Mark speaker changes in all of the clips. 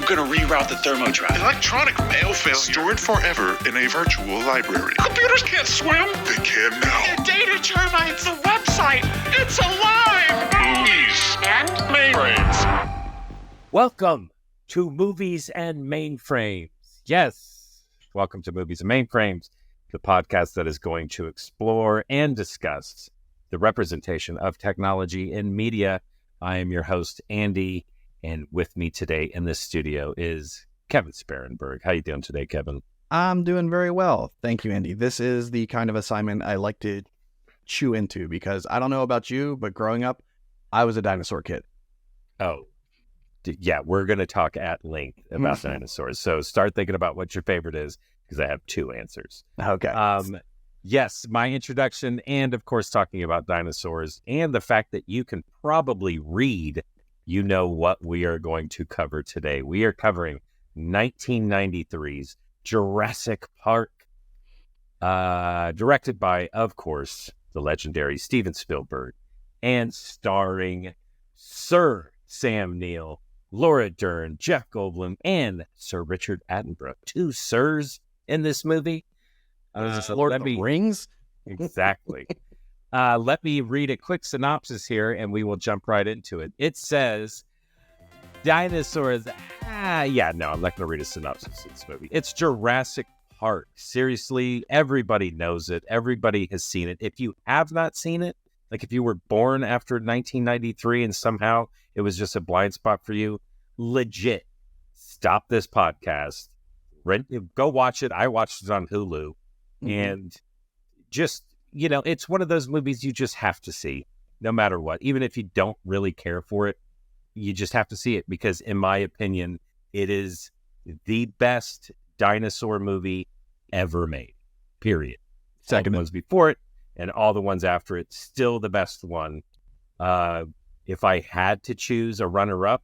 Speaker 1: I'm gonna reroute the thermo drive.
Speaker 2: Electronic mail failure.
Speaker 3: Stored forever in a virtual library.
Speaker 2: Computers can't swim.
Speaker 3: They can now.
Speaker 2: The data termites. The website. It's alive.
Speaker 3: Movies
Speaker 2: And mainframes.
Speaker 4: Welcome to Movies and Mainframes. Yes, welcome to Movies and Mainframes, the podcast that is going to explore and discuss the representation of technology in media. I am your host, Andy, and with me today in this studio is Kevin Sparenberg. How you doing today, Kevin?
Speaker 5: I'm doing very well. Thank you, Andy. This is the kind of assignment I like to chew into because I don't know about you, but growing up, I was a dinosaur kid.
Speaker 4: Oh, yeah, we're going to talk at length about dinosaurs. So start thinking about what your favorite is because I have two answers.
Speaker 5: Okay.
Speaker 4: Yes, my introduction and, of course, talking about dinosaurs and the fact that you can probably read, you know what we are going to cover today. We are covering 1993's Jurassic Park, directed by, of course, the legendary Steven Spielberg, and starring Sir Sam Neill, Laura Dern, Jeff Goldblum, and Sir Richard Attenborough. Two sirs in this movie.
Speaker 5: Lord of the Rings?
Speaker 4: Exactly. Let me read a quick synopsis here, and we will jump right into it. It says, dinosaurs... I'm not going to read a synopsis of this movie. It's Jurassic Park. Seriously, everybody knows it. Everybody has seen it. If you have not seen it, like if you were born after 1993 and somehow it was just a blind spot for you, legit, stop this podcast. Go watch it. I watched it on Hulu. And just, it's one of those movies you just have to see, no matter what. Even if you don't really care for it, you just have to see it because, in my opinion, it is the best dinosaur movie ever made, period.
Speaker 5: Second.
Speaker 4: All the ones before it and all the ones after it, still the best one. If I had to choose a runner-up,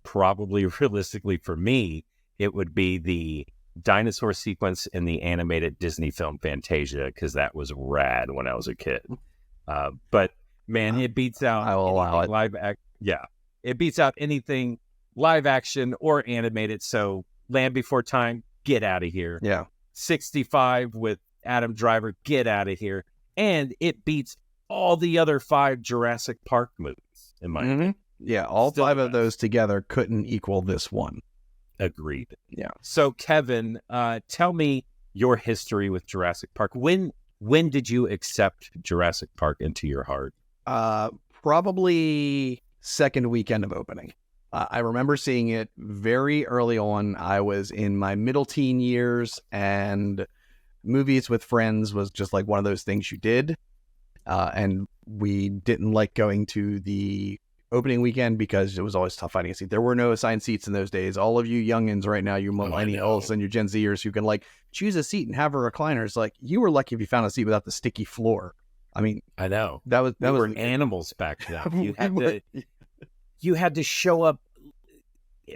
Speaker 4: probably realistically for me, it would be the dinosaur sequence in the animated Disney film Fantasia, because that was rad when I was a kid. But man, it beats out.
Speaker 5: I will allow it.
Speaker 4: It beats out anything live action or animated. So Land Before Time, get out of here.
Speaker 5: Yeah.
Speaker 4: 65 with Adam Driver, get out of here. And it beats all the other 5 Jurassic Park movies, in my opinion.
Speaker 5: Yeah, all
Speaker 4: Still
Speaker 5: 5 of those together couldn't equal this one.
Speaker 4: Agreed.
Speaker 5: Yeah.
Speaker 4: So, Kevin, tell me your history with Jurassic Park. When did you accept Jurassic Park into your heart?
Speaker 5: Probably second weekend of opening. I remember seeing it very early on. I was in my middle teen years, and movies with friends was just like one of those things you did. And we didn't like going to the opening weekend because it was always tough finding a seat. There were no assigned seats in those days. All of you youngins right now, you millennials and your Gen Zers who can choose a seat and have a recliner. It's like you were lucky if you found a seat without the sticky floor. I mean,
Speaker 4: I know
Speaker 5: that was
Speaker 4: animals back then. You had to show up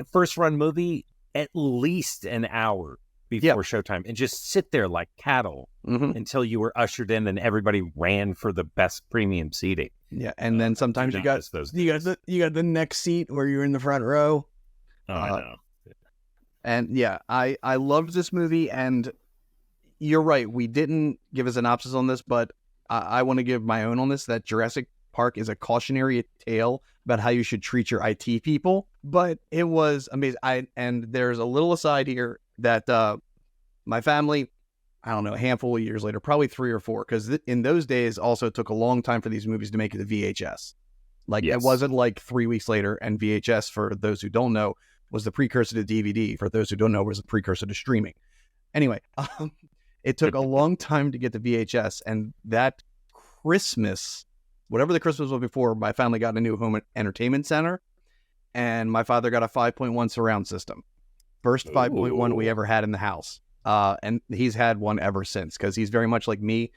Speaker 4: first run movie at least an hour before showtime and just sit there like cattle until you were ushered in and everybody ran for the best premium seating.
Speaker 5: Yeah, and then sometimes you got the next seat where you're in the front row.
Speaker 4: Oh, I know.
Speaker 5: And yeah, I loved this movie, and you're right. We didn't give a synopsis on this, but I want to give my own on this, that Jurassic Park is a cautionary tale about how you should treat your IT people. But it was amazing. And there's a little aside here that my family, I don't know, a handful of years later, probably 3 or 4, because in those days also took a long time for these movies to make it to VHS. It wasn't like 3 weeks later, and VHS, for those who don't know, was the precursor to DVD. For those who don't know, was the precursor to streaming. Anyway, it took a long time to get to VHS, and that Christmas, whatever the Christmas was before, my family got a new home entertainment center, and my father got a 5.1 surround system. First 5.1 we ever had in the house. And he's had one ever since, because he's very much like me,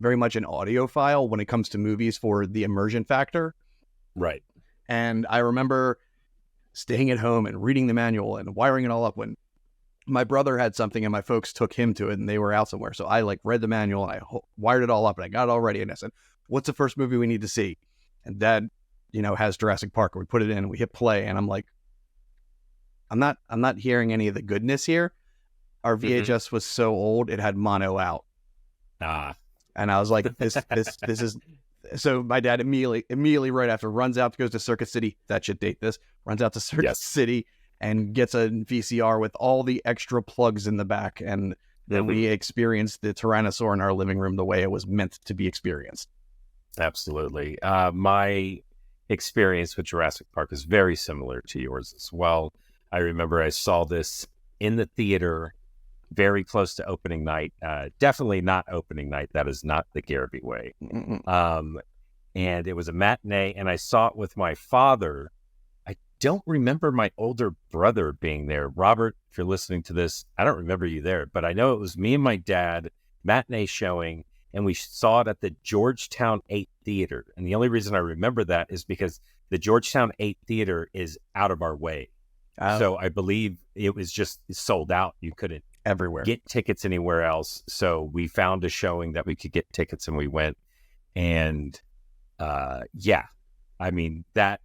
Speaker 5: very much an audiophile when it comes to movies for the immersion factor.
Speaker 4: Right.
Speaker 5: And I remember staying at home and reading the manual and wiring it all up when my brother had something and my folks took him to it and they were out somewhere. So I read the manual and I wired it all up and I got it all ready. And I said, what's the first movie we need to see? And Dad, has Jurassic Park. And we put it in and we hit play. And I'm like, I'm not hearing any of the goodness here. Our VHS was so old it had mono out. And I was like, this is. So my dad immediately right after runs out, goes to Circuit City. That should date this. Runs out to Circuit City and gets a VCR with all the extra plugs in the back, and then we experienced the Tyrannosaur in our living room the way it was meant to be experienced.
Speaker 4: Absolutely. My experience with Jurassic Park is very similar to yours as well. I remember I saw this in the theater very close to opening night. Definitely not opening night. That is not the Garrity way. And it was a matinee, and I saw it with my father. I don't remember my older brother being there. Robert, if you're listening to this, I don't remember you there, but I know it was me and my dad, matinee showing, and we saw it at the Georgetown 8 Theater. And the only reason I remember that is because the Georgetown 8 Theater is out of our way. So I believe it was just sold out. You couldn't
Speaker 5: everywhere
Speaker 4: get tickets anywhere else. So we found a showing that we could get tickets, and we went. And I mean, that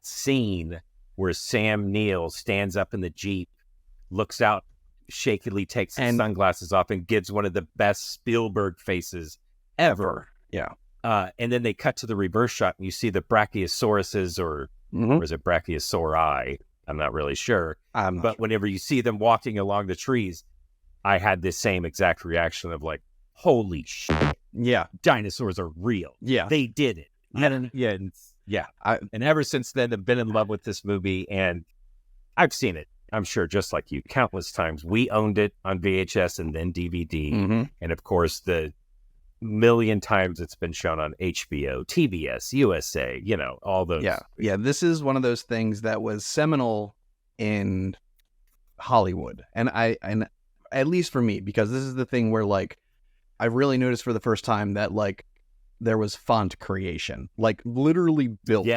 Speaker 4: scene where Sam Neill stands up in the Jeep, looks out shakily, takes his sunglasses off, and gives one of the best Spielberg faces ever.
Speaker 5: Yeah.
Speaker 4: And then they cut to the reverse shot, and you see the Brachiosauruses, or is it Brachiosauri? I'm not really sure. But whenever you see them walking along the trees, I had this same exact reaction of like, holy shit.
Speaker 5: Yeah.
Speaker 4: Dinosaurs are real.
Speaker 5: Yeah.
Speaker 4: They did it. And ever since then, I've been in love with this movie, and I've seen it, I'm sure, just like you, countless times. We owned it on VHS and then DVD. And of course, the million times it's been shown on HBO, TBS, USA, all those.
Speaker 5: Yeah. This is one of those things that was seminal in Hollywood. And at least for me, because this is the thing where like, I really noticed for the first time that like there was font creation, like literally built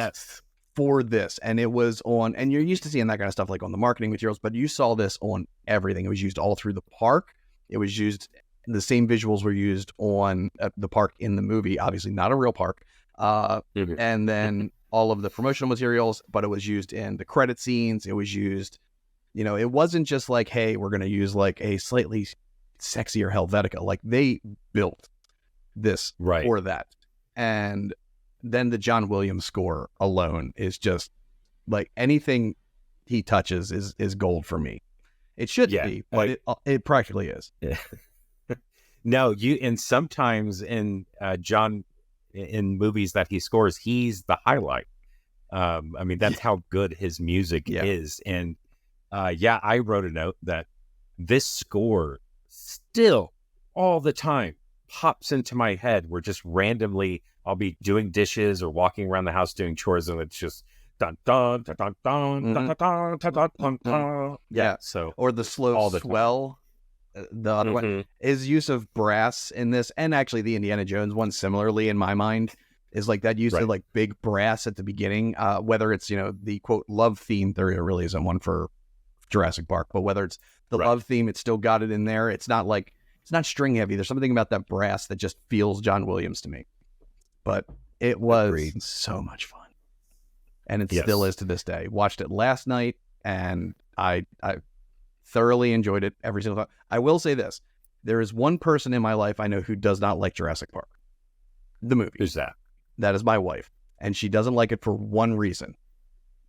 Speaker 5: for this. And it was on, and you're used to seeing that kind of stuff like on the marketing materials, but you saw this on everything. It was used all through the park. It was used, the same visuals were used on the park in the movie, obviously not a real park. And then all of the promotional materials, but it was used in the credit scenes. It was used, it wasn't just like, hey, we're going to use like a slightly sexier Helvetica. Like they built this for that. And then the John Williams score alone is just like anything he touches is gold for me. It should be, but it practically is.
Speaker 4: Yeah. No, and sometimes in John, in movies that he scores, he's the highlight. I mean, that's how good his music is. And I wrote a note that this score still all the time pops into my head, where just randomly I'll be doing dishes or walking around the house doing chores, and it's just dun dun dun dun dun dun dun dun dun dun.
Speaker 5: Yeah.
Speaker 4: So
Speaker 5: or the slow swell. The other one is use of brass in this, and actually the Indiana Jones one similarly in my mind is like that use of like big brass at the beginning, whether it's the quote love theme. There really isn't one for Jurassic Park, but whether it's the love theme, it's still got it in there. It's not string heavy. There's something about that brass that just feels John Williams to me. But it was so much fun, and it still is to this day. Watched it last night, and I thoroughly enjoyed it every single time. I will say this. There is one person in my life I know who does not like Jurassic Park, the movie.
Speaker 4: Who's that?
Speaker 5: That is my wife. And she doesn't like it for one reason.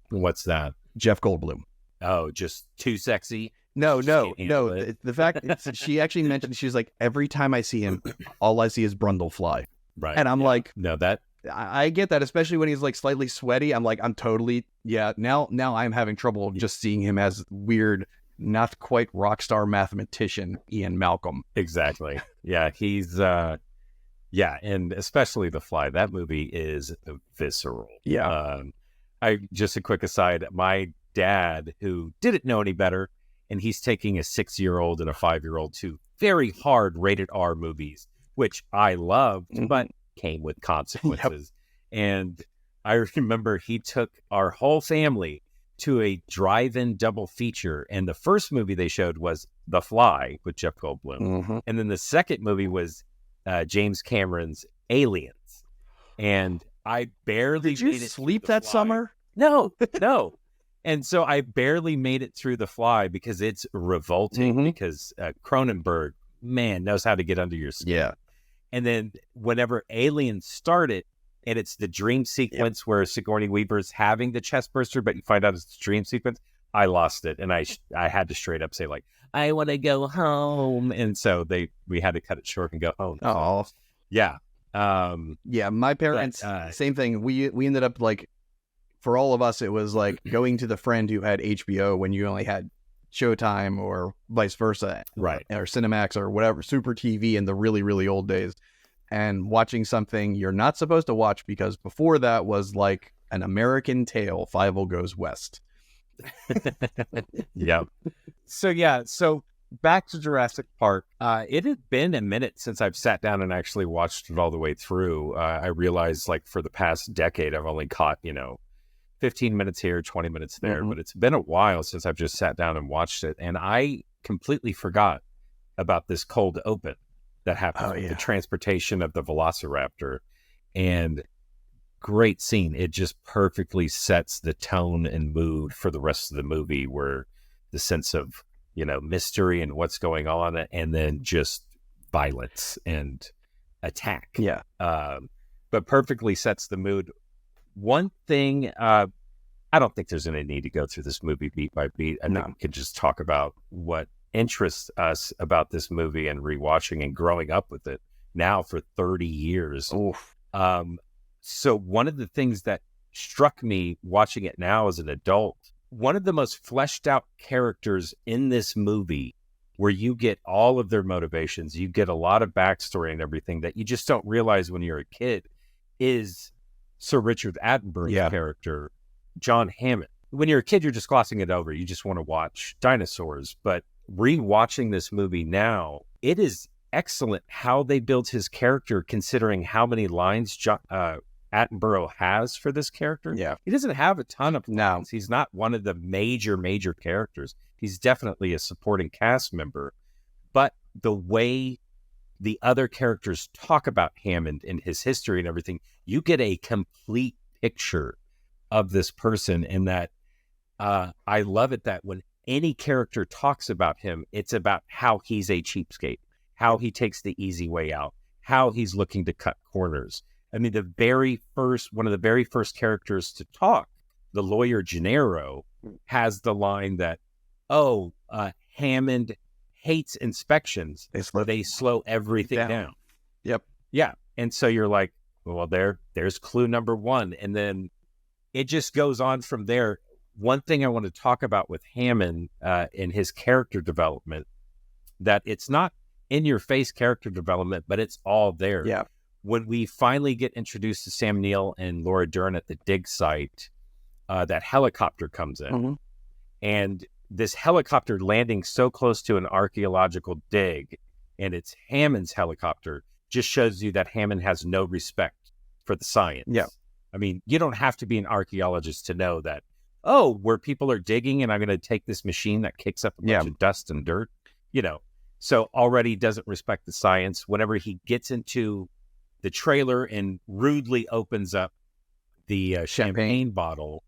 Speaker 4: What's that?
Speaker 5: Jeff Goldblum.
Speaker 4: Oh, just too sexy?
Speaker 5: No. The fact she actually mentioned, she's like, every time I see him, all I see is Brundlefly.
Speaker 4: Right.
Speaker 5: And I'm like,
Speaker 4: no, that
Speaker 5: I get that, especially when he's like slightly sweaty. I'm like, I'm totally, now I'm having trouble just seeing him as weird, not quite rock star mathematician Ian Malcolm.
Speaker 4: Exactly. Yeah, he's and especially The Fly. That movie is visceral.
Speaker 5: Yeah.
Speaker 4: I just a quick aside, my dad, who didn't know any better, and he's taking a 6-year-old and a 5-year-old to very hard rated R movies, which I loved, but came with consequences. And I remember he took our whole family to a drive-in double feature, and the first movie they showed was The Fly with Jeff Goldblum, and then the second movie was James Cameron's Aliens. And I barely
Speaker 5: did you sleep that summer?
Speaker 4: No. And so I barely made it through The Fly because it's revolting because Cronenberg, man, knows how to get under your skin.
Speaker 5: Yeah.
Speaker 4: And then whenever Alien started, and it's the dream sequence where Sigourney Weaver's having the chest burster, but you find out it's the dream sequence, I lost it. And I had to straight up say, like, I want to go home. And so we had to cut it short and go home.
Speaker 5: Oh.
Speaker 4: Yeah.
Speaker 5: Yeah, my parents, same thing. We ended up, like, for all of us, it was like going to the friend who had HBO when you only had Showtime or vice versa.
Speaker 4: Right.
Speaker 5: Or Cinemax or whatever, Super TV in the really, really old days. And watching something you're not supposed to watch because before that was like an American Tale, Fievel Goes West.
Speaker 4: Yep. So back to Jurassic Park. It had been a minute since I've sat down and actually watched it all the way through. I realized, like, for the past decade, I've only caught, 15 minutes here, 20 minutes there, but it's been a while since I've just sat down and watched it. And I completely forgot about this cold open that happened with the transportation of the Velociraptor. And great scene. It just perfectly sets the tone and mood for the rest of the movie, where the sense of, mystery and what's going on, and then just violence and attack.
Speaker 5: Yeah.
Speaker 4: But perfectly sets the mood. One thing, I don't think there's any need to go through this movie beat by beat. I think we could just talk about what interests us about this movie and rewatching and growing up with it now for 30 years. So one of the things that struck me watching it now as an adult, one of the most fleshed out characters in this movie, where you get all of their motivations, you get a lot of backstory and everything that you just don't realize when you're a kid, is Sir Richard Attenborough's character, John Hammond. When you're a kid, you're just glossing it over. You just want to watch dinosaurs. But rewatching this movie now, it is excellent how they built his character, considering how many lines Attenborough has for this character.
Speaker 5: Yeah.
Speaker 4: He doesn't have a ton of lines. He's not one of the major characters. He's definitely a supporting cast member. But the way the other characters talk about Hammond and his history and everything, you get a complete picture of this person. And that I love it that when any character talks about him, it's about how he's a cheapskate, how he takes the easy way out, how he's looking to cut corners. I mean, one of the very first characters to talk, the lawyer Gennaro, has the line that, Hammond hates inspections. They slow everything down.
Speaker 5: Yep.
Speaker 4: Yeah. And so you're like, well, there's clue number one. And then it just goes on from there. One thing I want to talk about with Hammond in his character development, that it's not in your face character development, but it's all there.
Speaker 5: Yeah.
Speaker 4: When we finally get introduced to Sam Neill and Laura Dern at the dig site, that helicopter comes in. And this helicopter landing so close to an archaeological dig, and it's Hammond's helicopter, just shows you that Hammond has no respect for the science.
Speaker 5: Yeah.
Speaker 4: I mean, you don't have to be an archaeologist to know that, where people are digging and I'm going to take this machine that kicks up a bunch of dust and dirt, so already doesn't respect the science. Whenever he gets into the trailer and rudely opens up the champagne bottle,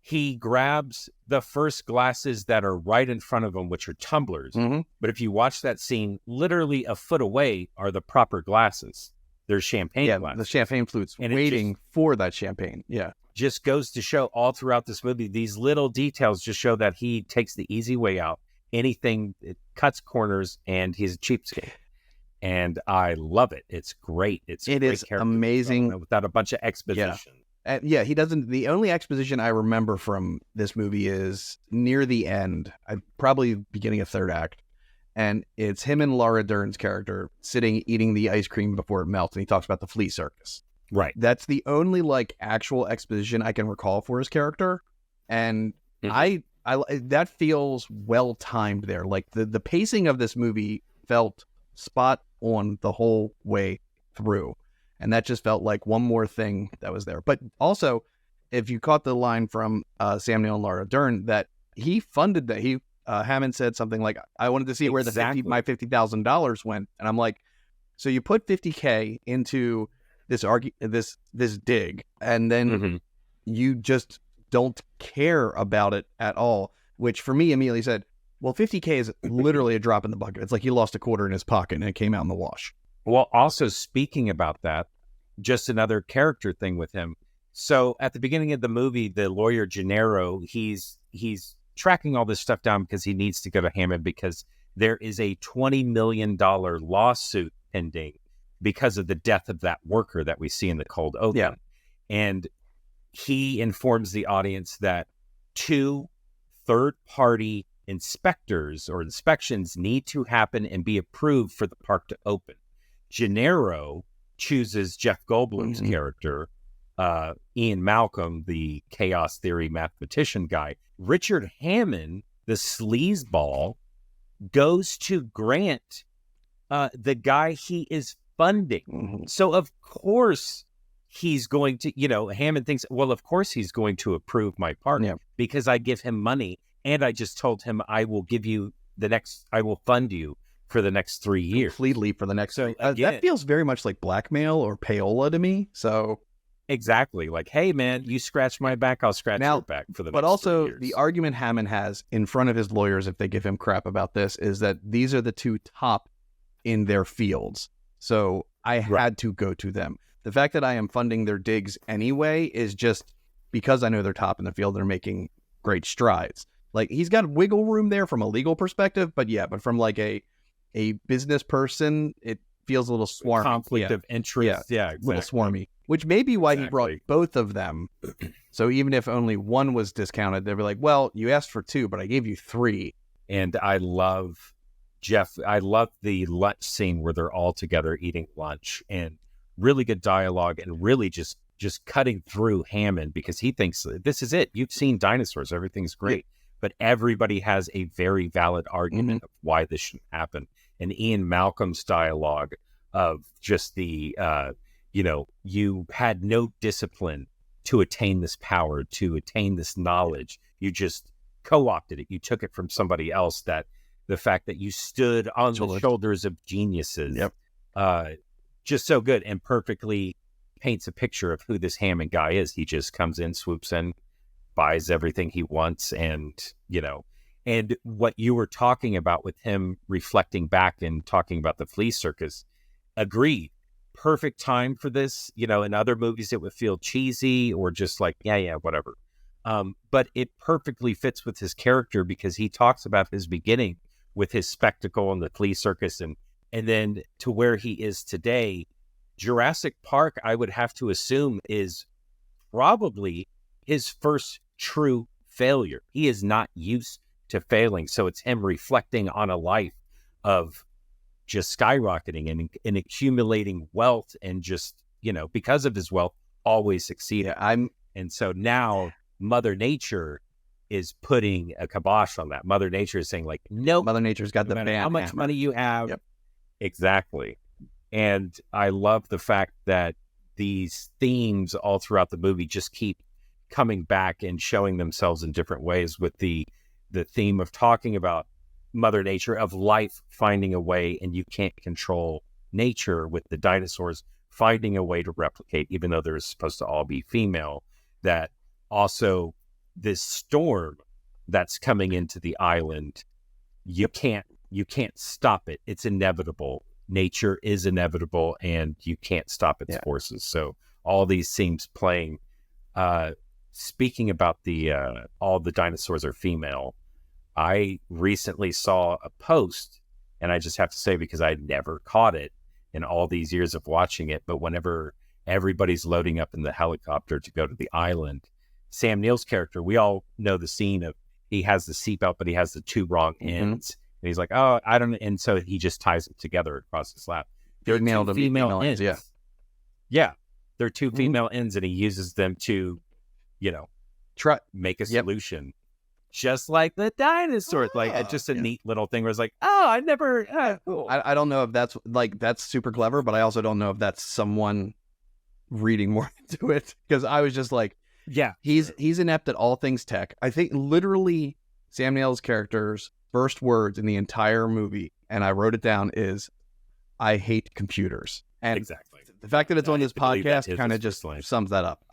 Speaker 4: he grabs the first glasses that are right in front of him, which are tumblers. But if you watch that scene, literally a foot away are the proper glasses. They're champagne glasses.
Speaker 5: The champagne flutes, and waiting for that champagne. Yeah.
Speaker 4: Just goes to show all throughout this movie, these little details just show that he takes the easy way out. Anything, it cuts corners, and he's a cheapskate. And I love it. It's great. It is
Speaker 5: amazing
Speaker 4: without a bunch of exposition.
Speaker 5: He doesn't. The only exposition I remember from this movie is near the end, probably beginning of third act, and it's him and Laura Dern's character sitting eating the ice cream before it melts, and he talks about the flea circus.
Speaker 4: Right.
Speaker 5: That's the only actual exposition I can recall for his character, and I that feels well timed there. Like the pacing of this movie felt spot on the whole way through. And that just felt like one more thing that was there. But also, if you caught the line from Sam Neill and Laura Dern, that he funded that. Hammond said something like, I wanted to see where my $50,000 went. And I'm like, so you put $50K into this dig, and then you just don't care about it at all, which for me immediately said, well, 50K is literally a drop in the bucket. It's like he lost a quarter in his pocket and it came out in the wash.
Speaker 4: Well, also speaking about that, just another character thing with him. So at the beginning of the movie, the lawyer Gennaro, he's tracking all this stuff down because he needs to go to Hammond because there is a $20 million lawsuit pending because of the death of that worker that we see in the cold open.
Speaker 5: Yeah.
Speaker 4: And he informs the audience that 2 third-party inspectors or inspections need to happen and be approved for the park to open. Gennaro chooses Jeff Goldblum's character, Ian Malcolm, the chaos theory mathematician guy. Richard Hammond, the sleazeball, goes to Grant, the guy he is funding. So of course he's going to, Hammond thinks, well, of course he's going to approve my park because I give him money. And I just told him I will fund you for the next 3 years.
Speaker 5: Completely for the next.
Speaker 4: So
Speaker 5: that feels very much like blackmail or payola to me. So
Speaker 4: exactly, like, hey man, you scratch my back, I'll scratch your back for the next 3 years.
Speaker 5: But also the argument Hammond has in front of his lawyers, if they give him crap about this, is that these are the 2 top in their fields. So I had to go to them. The fact that I am funding their digs anyway is just because I know they're top in the field. They're making great strides. Like, he's got wiggle room there from a legal perspective, but from like a business person, it feels a little swarmy.
Speaker 4: Conflict of interest. Yeah, exactly.
Speaker 5: A little swarmy, which may be why he brought both of them. So even if only one was discounted, they'd be like, well, you asked for 2, but I gave you 3.
Speaker 4: And I love the lunch scene where they're all together eating lunch, and really good dialogue, and really just cutting through Hammond because he thinks this is it. You've seen dinosaurs. Everything's great. But everybody has a very valid argument of why this shouldn't happen. And Ian Malcolm's dialogue of just the, you had no discipline to attain this power, to attain this knowledge. You just co-opted it. You took it from somebody else. That the fact that you stood on the shoulders of geniuses, just so good, and perfectly paints a picture of who this Hammond guy is. He just comes in, swoops in, buys everything he wants, and and what you were talking about with him reflecting back and talking about the flea circus, agreed. Perfect time for this. In other movies it would feel cheesy or just like whatever, but it perfectly fits with his character because he talks about his beginning with his spectacle and the flea circus, and then to where he is today. Jurassic Park, I would have to assume, is probably his first true failure. He is not used to failing. So it's him reflecting on a life of just skyrocketing and accumulating wealth, and just, because of his wealth, always succeeding. And so now Mother Nature is putting a kibosh on that. Mother Nature is saying, like, no,
Speaker 5: Mother Nature's got the
Speaker 4: how much
Speaker 5: hammer.
Speaker 4: money you have.
Speaker 5: Yep.
Speaker 4: Exactly. And I love the fact that these themes all throughout the movie just keep coming back and showing themselves in different ways, with the theme of talking about Mother Nature, of life finding a way, and you can't control nature, with the dinosaurs finding a way to replicate, even though they're supposed to all be female. That also this storm that's coming into the island, you can't stop it. It's inevitable. Nature is inevitable, and you can't stop its forces. So all these themes playing. Speaking about the all the dinosaurs are female, I recently saw a post, and I just have to say, because I never caught it in all these years of watching it, but whenever everybody's loading up in the helicopter to go to the island, Sam Neill's character, we all know the scene of he has the seatbelt, but he has the 2 wrong ends. And he's like, oh, I don't know. And so he just ties them together across his lap. They're 2 female ends. Yeah. They're 2 female ends, and he uses them to, make a solution. Just like the dinosaurs. Like, just a neat little thing where it's like, oh, I never, cool.
Speaker 5: I don't know if that's super clever, but I also don't know if that's someone reading more into it, because I was just like, he's inept at all things tech. I think literally Sam Neill's character's first words in the entire movie, and I wrote it down, is, I hate computers. And
Speaker 4: exactly.
Speaker 5: The fact that it's on this podcast kind of just sums that up.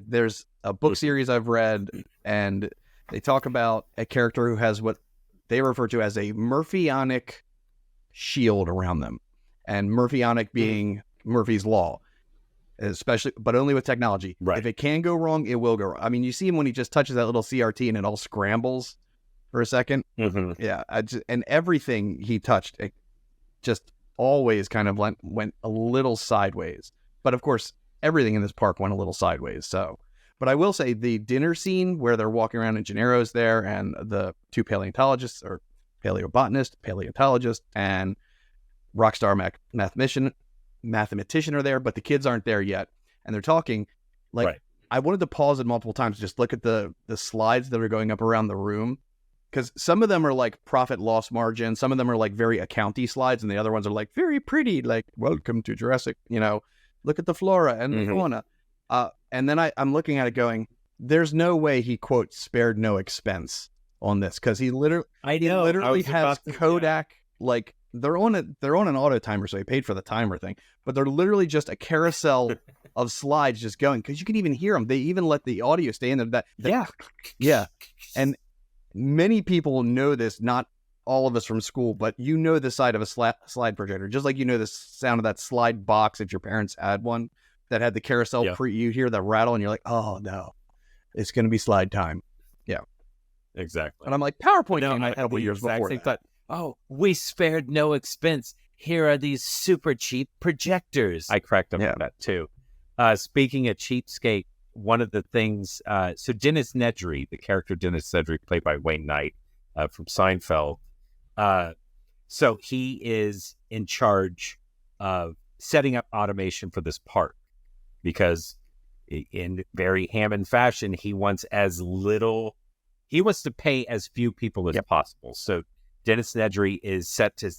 Speaker 5: There's a book series I've read and they talk about a character who has what they refer to as a Murphyonic shield around them, and Murphyonic being Murphy's law, especially, but only with technology.
Speaker 4: Right.
Speaker 5: If it can go wrong, it will go wrong. I mean, you see him when he just touches that little CRT and it all scrambles for a second.
Speaker 4: Mm-hmm.
Speaker 5: Yeah, and everything he touched, it just always kind of went a little sideways. But of course, everything in this park went a little sideways. So, but I will say the dinner scene where they're walking around and Gennaro's there, and the two paleontologists or paleontologist, and rockstar mathematician are there, but the kids aren't there yet, and they're talking. Like,
Speaker 4: Right.
Speaker 5: I wanted to pause it multiple times, just look at the slides that are going up around the room, because some of them are like profit loss margin, some of them are like very accounty slides, and the other ones are like very pretty, like welcome to Jurassic, look at the flora and the fauna. And then I'm looking at it going, there's no way he, quote, spared no expense on this, because he literally has Kodak, like they're on an auto timer, so he paid for the timer thing, but they're literally just a carousel of slides just going, because you can even hear them. They even let the audio stay in there. Yeah. And many people know this, not all of us from school, but the side of a slide projector, just like the sound of that slide box if your parents had one that had the carousel.
Speaker 4: Yeah.
Speaker 5: You hear the rattle and you're like, oh no, it's going to be slide time. Yeah,
Speaker 4: Exactly.
Speaker 5: and I'm like, PowerPoint
Speaker 4: No,
Speaker 5: came out
Speaker 4: I
Speaker 5: a couple
Speaker 4: had the
Speaker 5: years
Speaker 4: exact
Speaker 5: before
Speaker 4: same
Speaker 5: that.
Speaker 4: thought. Oh, we spared no expense. Here are these super cheap projectors. I cracked up on that too. Speaking of cheapskate, one of the things, so Dennis Nedry, the character Dennis Nedry, played by Wayne Knight from Seinfeld, so he is in charge of setting up automation for this park, because in very Hammond fashion, he wants to pay as few people as possible. So Dennis Nedry is set to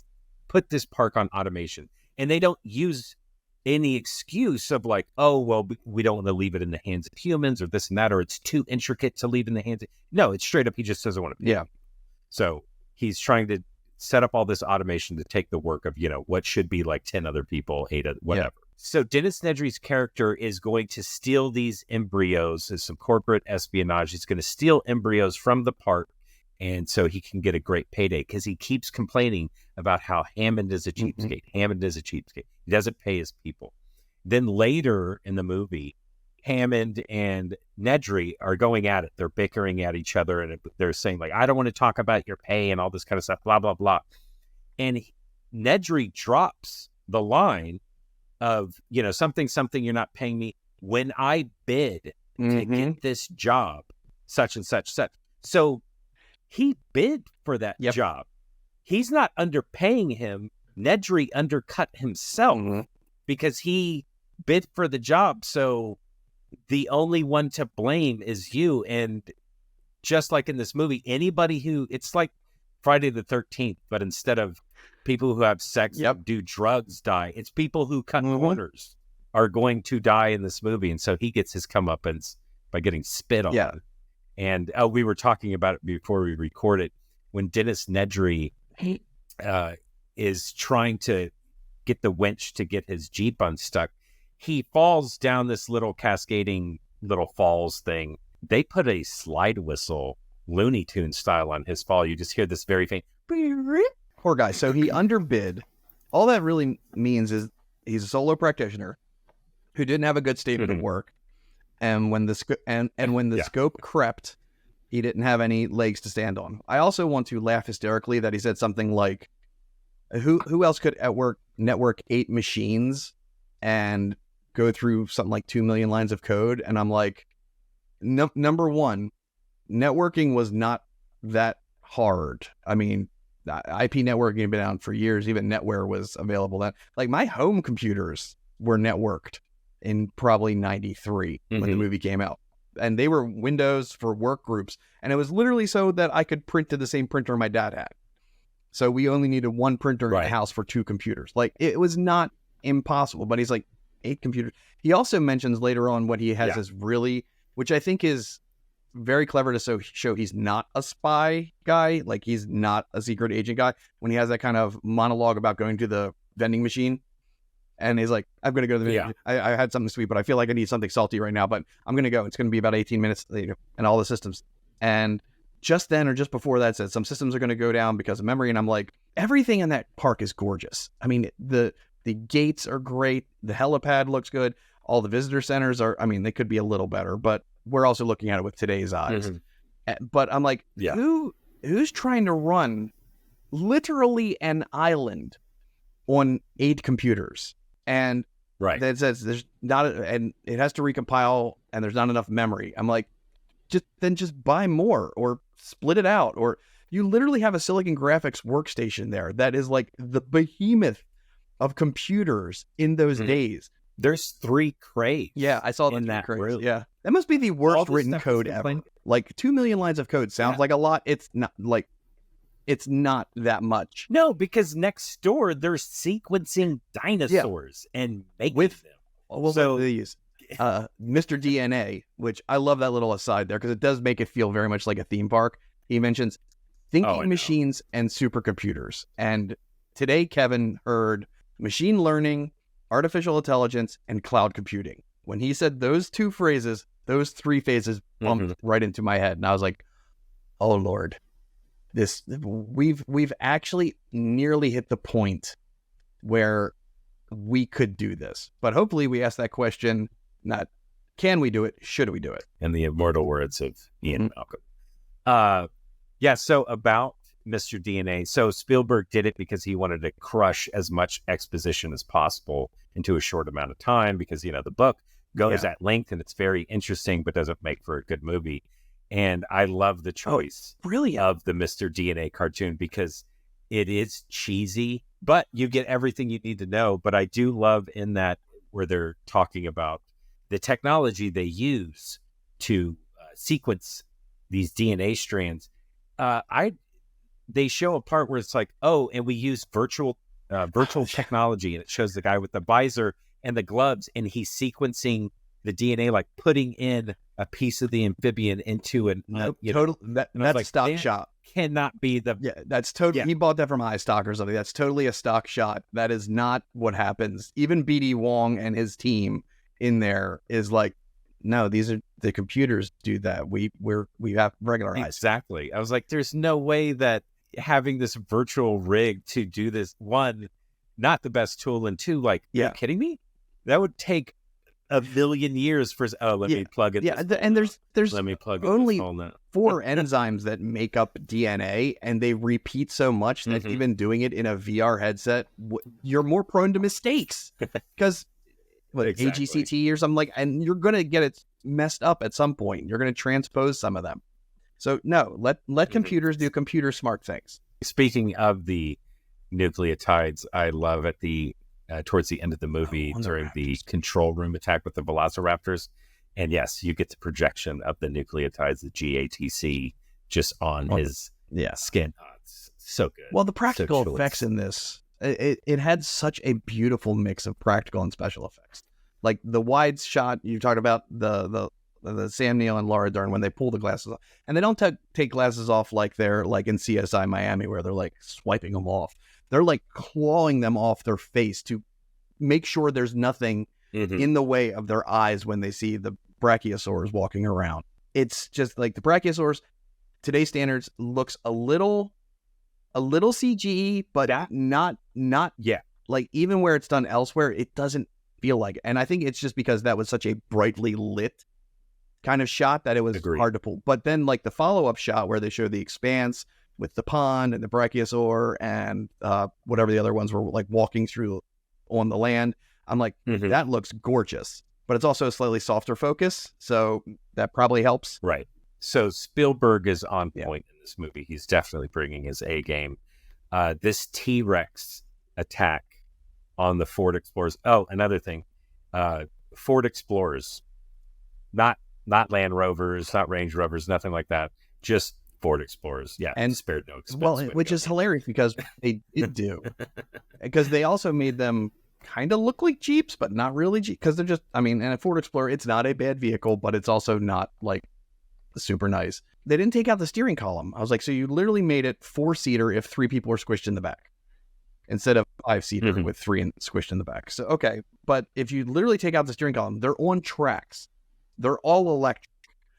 Speaker 4: put this park on automation, and they don't use any excuse of like, oh, well, we don't want to leave it in the hands of humans or this and that, or it's too intricate to leave in the hands of... No, it's straight up, he just doesn't want to.
Speaker 5: Yeah.
Speaker 4: So he's trying to set up all this automation to take the work of, what should be like 10 other people, 8 other, whatever. Yeah. So Dennis Nedry's character is going to steal these embryos as some corporate espionage. He's going to steal embryos from the park, and so he can get a great payday, because he keeps complaining about how Hammond is a cheapskate. Hammond is a cheapskate. He doesn't pay his people. Then later in the movie, Hammond and Nedry are going at it. They're bickering at each other, and they're saying, like, I don't want to talk about your pay and all this kind of stuff, blah, blah, blah. And Nedry drops the line of, something, you're not paying me when I bid to get this job, such and such, such. So he bid for that job. He's not underpaying him. Nedry undercut himself because he bid for the job. So the only one to blame is you. And just like in this movie, it's like Friday the 13th, but instead of people who have sex and do drugs die, it's people who cut corners are going to die in this movie. And so he gets his comeuppance by getting spit on.
Speaker 5: Yeah.
Speaker 4: And we were talking about it before we recorded, when Dennis Nedry is trying to get the winch to get his Jeep unstuck. He falls down this little cascading little falls thing. They put a slide whistle, Looney Tunes style, on his fall. You just hear this very faint.
Speaker 5: Poor guy. So he underbid. All that really means is he's a solo practitioner who didn't have a good statement of work. And when the scope crept, he didn't have any legs to stand on. I also want to laugh hysterically that he said something like, who else could network 8 machines and go through something like 2 million lines of code? And I'm like, number one, networking was not that hard. I mean, IP networking had been out for years. Even NetWare was available then. Like, my home computers were networked in probably 93 when the movie came out. And they were Windows for work groups. And it was literally so that I could print to the same printer my dad had. So we only needed one printer in the house for 2 computers. Like, it was not impossible, but he's like, 8 computers. He also mentions later on what he has is really, which I think is very clever to show he's not a spy guy. Like, he's not a secret agent guy. When he has that kind of monologue about going to the vending machine And he's like, I'm going to go to the
Speaker 4: Yeah.
Speaker 5: I had something sweet, but I feel like I need something salty right now, but I'm going to go. It's going to be about 18 minutes, and all the systems. And just then or just before that said some systems are going to go down because of memory. And I'm like, everything in that park is gorgeous. I mean, the gates are great. The helipad looks good. All the visitor centers are, I mean, they could be a little better, but we're also looking at it with today's eyes. But I'm like, who's trying to run literally an island on 8 computers? And that says there's not, and it has to recompile and there's not enough memory. I'm like, just buy more or split it out. Or you literally have a Silicon Graphics workstation there that is like the behemoth of computers in those days.
Speaker 4: There's 3 crates.
Speaker 5: Yeah, I saw
Speaker 4: in that room.
Speaker 5: Yeah, that must be the worst written code ever. Like 2 million lines of code sounds like a lot. It's not that much.
Speaker 4: No, because next door they're sequencing dinosaurs and making them.
Speaker 5: So these Mr. DNA, which I love that little aside there because it does make it feel very much like a theme park. He mentions thinking machines and supercomputers, and today Kevin heard machine learning, artificial intelligence, and cloud computing. When he said those 2 phrases, those 3 phases bumped right into my head, and I was like, "Oh Lord, we've actually nearly hit the point where we could do this." But hopefully, we ask that question: not can we do it? Should we do it?
Speaker 4: In the immortal words of Ian Malcolm. So about Mr. DNA. So Spielberg did it because he wanted to crush as much exposition as possible into a short amount of time because, the book goes at length and it's very interesting, but doesn't make for a good movie. And I love the choice of the Mr. DNA cartoon because it is cheesy, but you get everything you need to know. But I do love in that where they're talking about the technology they use to sequence these DNA strands. They show a part where it's like, and we use virtual technology, and it shows the guy with the visor and the gloves, and he's sequencing the DNA, like putting in a piece of the amphibian into an
Speaker 5: that's a stock shot.
Speaker 4: Cannot be
Speaker 5: that's totally. He bought that from iStock or something. That's totally a stock shot. That is not what happens. Even BD Wong and his team in there is like, no, these are the computers do that. We have regular eyes.
Speaker 4: Exactly. I was like, there's no way that having this virtual rig to do this, 1, not the best tool, and 2, like, are you kidding me? That would take a million years for. Let me plug it.
Speaker 5: Yeah, and there's
Speaker 4: let me plug
Speaker 5: only
Speaker 4: it
Speaker 5: 4 enzymes that make up DNA, and they repeat so much that even doing it in a VR headset, you're more prone to mistakes because. AGCT or something like, and you're going to get it messed up at some point. You're going to transpose some of them. So no, let computers do computer smart things.
Speaker 4: Speaking of the nucleotides, I love at the towards the end of the movie during the control room attack with the velociraptors. And yes, you get the projection of the nucleotides, the GATC, just on his skin. Oh, it's so good.
Speaker 5: Well, the practical effects in this, it had such a beautiful mix of practical and special effects. Like the wide shot you talked about, the Sam Neill and Laura Dern when they pull the glasses off, and they don't take glasses off like they're like in CSI Miami where they're like swiping them off. They're like clawing them off their face to make sure there's nothing in the way of their eyes when they see the brachiosaurs walking around. It's just like the brachiosaurs, today's standards, looks a little CGE, but not like even where it's done elsewhere, it doesn't feel like it. And I think it's just because that was such a brightly lit kind of shot that it was hard to pull. But then like the follow-up shot where they show the expanse with the pond and the brachiosaur and whatever the other ones were like walking through on the land, I'm like, that looks gorgeous. But it's also a slightly softer focus, so that probably helps.
Speaker 4: Right. So Spielberg is on point in this movie. He's definitely bringing his A game. This T-Rex attack on the Ford Explorers. Oh, another thing. Ford Explorers. Not Land Rovers, not Range Rovers, nothing like that. Just Ford Explorers. Yeah,
Speaker 5: and
Speaker 4: spared no expense.
Speaker 5: Well, which is hilarious because they did do. Because they also made them kind of look like Jeeps, but not really Jeeps. Because they're just, and a Ford Explorer, it's not a bad vehicle, but it's also not like super nice. They didn't take out the steering column. I was like, so you literally made it 4-seater if 3 people are squished in the back. instead of 5-seater
Speaker 4: Mhm.
Speaker 5: with 3 squished in the back. So, okay. But if you literally take out the steering column, they're on tracks. They're all electric.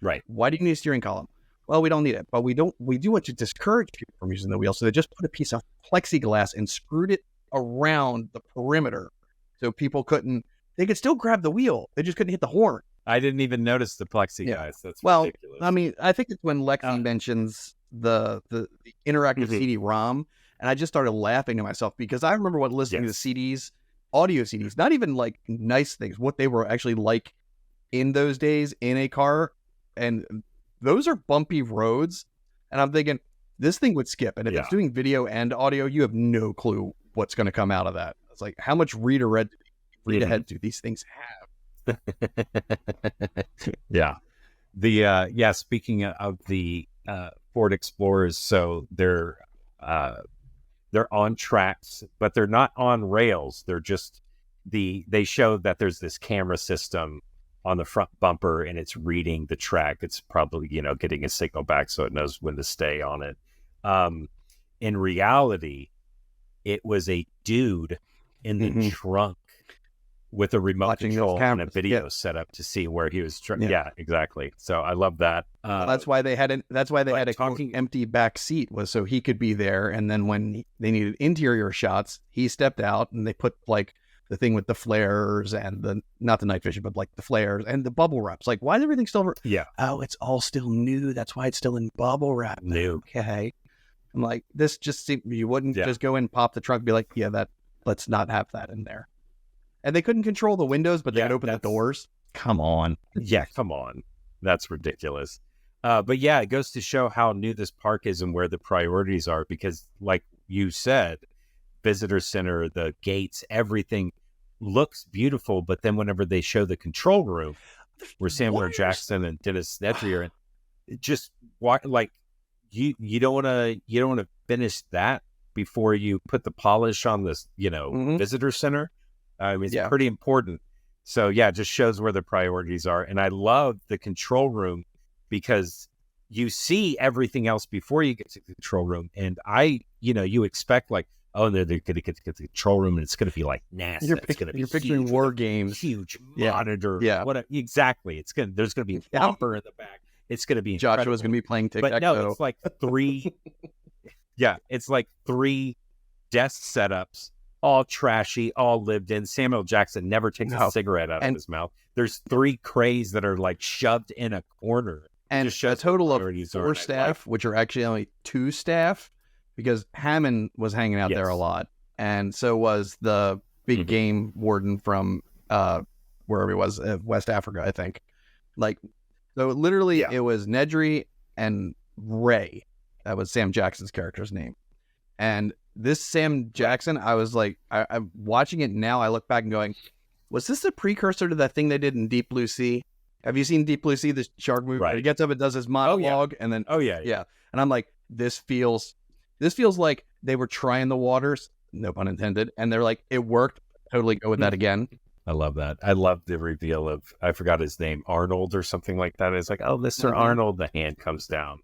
Speaker 4: Right.
Speaker 5: Why do you need a steering column? Well, we don't need it, but we do want to discourage people from using the wheel. So they just put a piece of plexiglass and screwed it around the perimeter so people they could still grab the wheel. They just couldn't hit the horn.
Speaker 4: I didn't even notice the plexi
Speaker 5: Yeah.
Speaker 4: guys. That's
Speaker 5: Well,
Speaker 4: ridiculous.
Speaker 5: I mean, I think it's when Lexi mentions the interactive
Speaker 4: Mhm.
Speaker 5: CD-ROM, and I just started laughing to myself because I remember listening to CDs, audio CDs, not even like nice things, what they were actually like in those days in a car, and those are bumpy roads, and I'm thinking this thing would skip, and if it's doing video and audio, you have no clue what's going to come out of that. It's like, how much read ahead do these things have?
Speaker 4: Yeah. Speaking of the Ford Explorers, so they're on tracks, but they're not on rails. They're just they show that there's this camera system on the front bumper and it's reading the track. It's probably, getting a signal back so it knows when to stay on it. In reality, it was a dude in the trunk with a remote
Speaker 5: Watching
Speaker 4: control
Speaker 5: those
Speaker 4: and a
Speaker 5: cameras.
Speaker 4: video set up to see where he was. Yeah, exactly. So I love that.
Speaker 5: That's why they had a
Speaker 4: talking
Speaker 5: empty back seat, was so he could be there. And then when they needed interior shots, he stepped out and they put like the thing with the flares and not the night vision, but like the flares and the bubble wraps. Like, why is everything still? Oh, it's all still new. That's why it's still in bubble wrap.
Speaker 4: New.
Speaker 5: Okay. I'm like, this just seemed, you wouldn't just go in, pop the trunk, and be like, let's not have that in there. And they couldn't control the windows, but they could open the doors. Come on.
Speaker 4: Yeah, come on. That's ridiculous. But yeah, it goes to show how new this park is and where the priorities are, because like you said, visitor center, the gates, everything looks beautiful. But then whenever they show the control room where Samuel Jackson and Dennis Nedry are in, it just like you don't want to finish that before you put the polish on this, visitor center. I mean, it's pretty important. So yeah, it just shows where the priorities are. And I love the control room because you see everything else before you get to the control room. And you expect like, oh, they're going to get to the control room and it's going to be like NASA. You're
Speaker 5: picturing War Games,
Speaker 4: huge monitor.
Speaker 5: Yeah.
Speaker 4: Exactly. There's going to be a bumper in the back. It's going to be incredible.
Speaker 5: Joshua's going to be playing tic-tac-toe.
Speaker 4: But no, it's like three. It's like 3 desk setups, all trashy, all lived in. Samuel Jackson never takes a cigarette out of his mouth. There's 3 crays that are like shoved in a corner.
Speaker 5: And a total of 4 staff, which are actually only 2 staff, because Hammond was hanging out there a lot. And so was the big game warden from wherever he was, West Africa, I think. Like, so literally it was Nedry and Ray. That was Sam Jackson's character's name. And this Sam Jackson, I was like, I'm watching it now. I look back and going, was this a precursor to that thing they did in Deep Blue Sea? Have you seen Deep Blue Sea, the shark movie? Right. He gets up and does his monologue, and then yeah. And I'm like, this feels like they were trying the waters, no pun intended, and they're like, it worked. Totally go with that again.
Speaker 4: I love that. I love the reveal of, I forgot his name, Arnold or something like that. It's like, oh, Mr. Arnold. The hand comes down.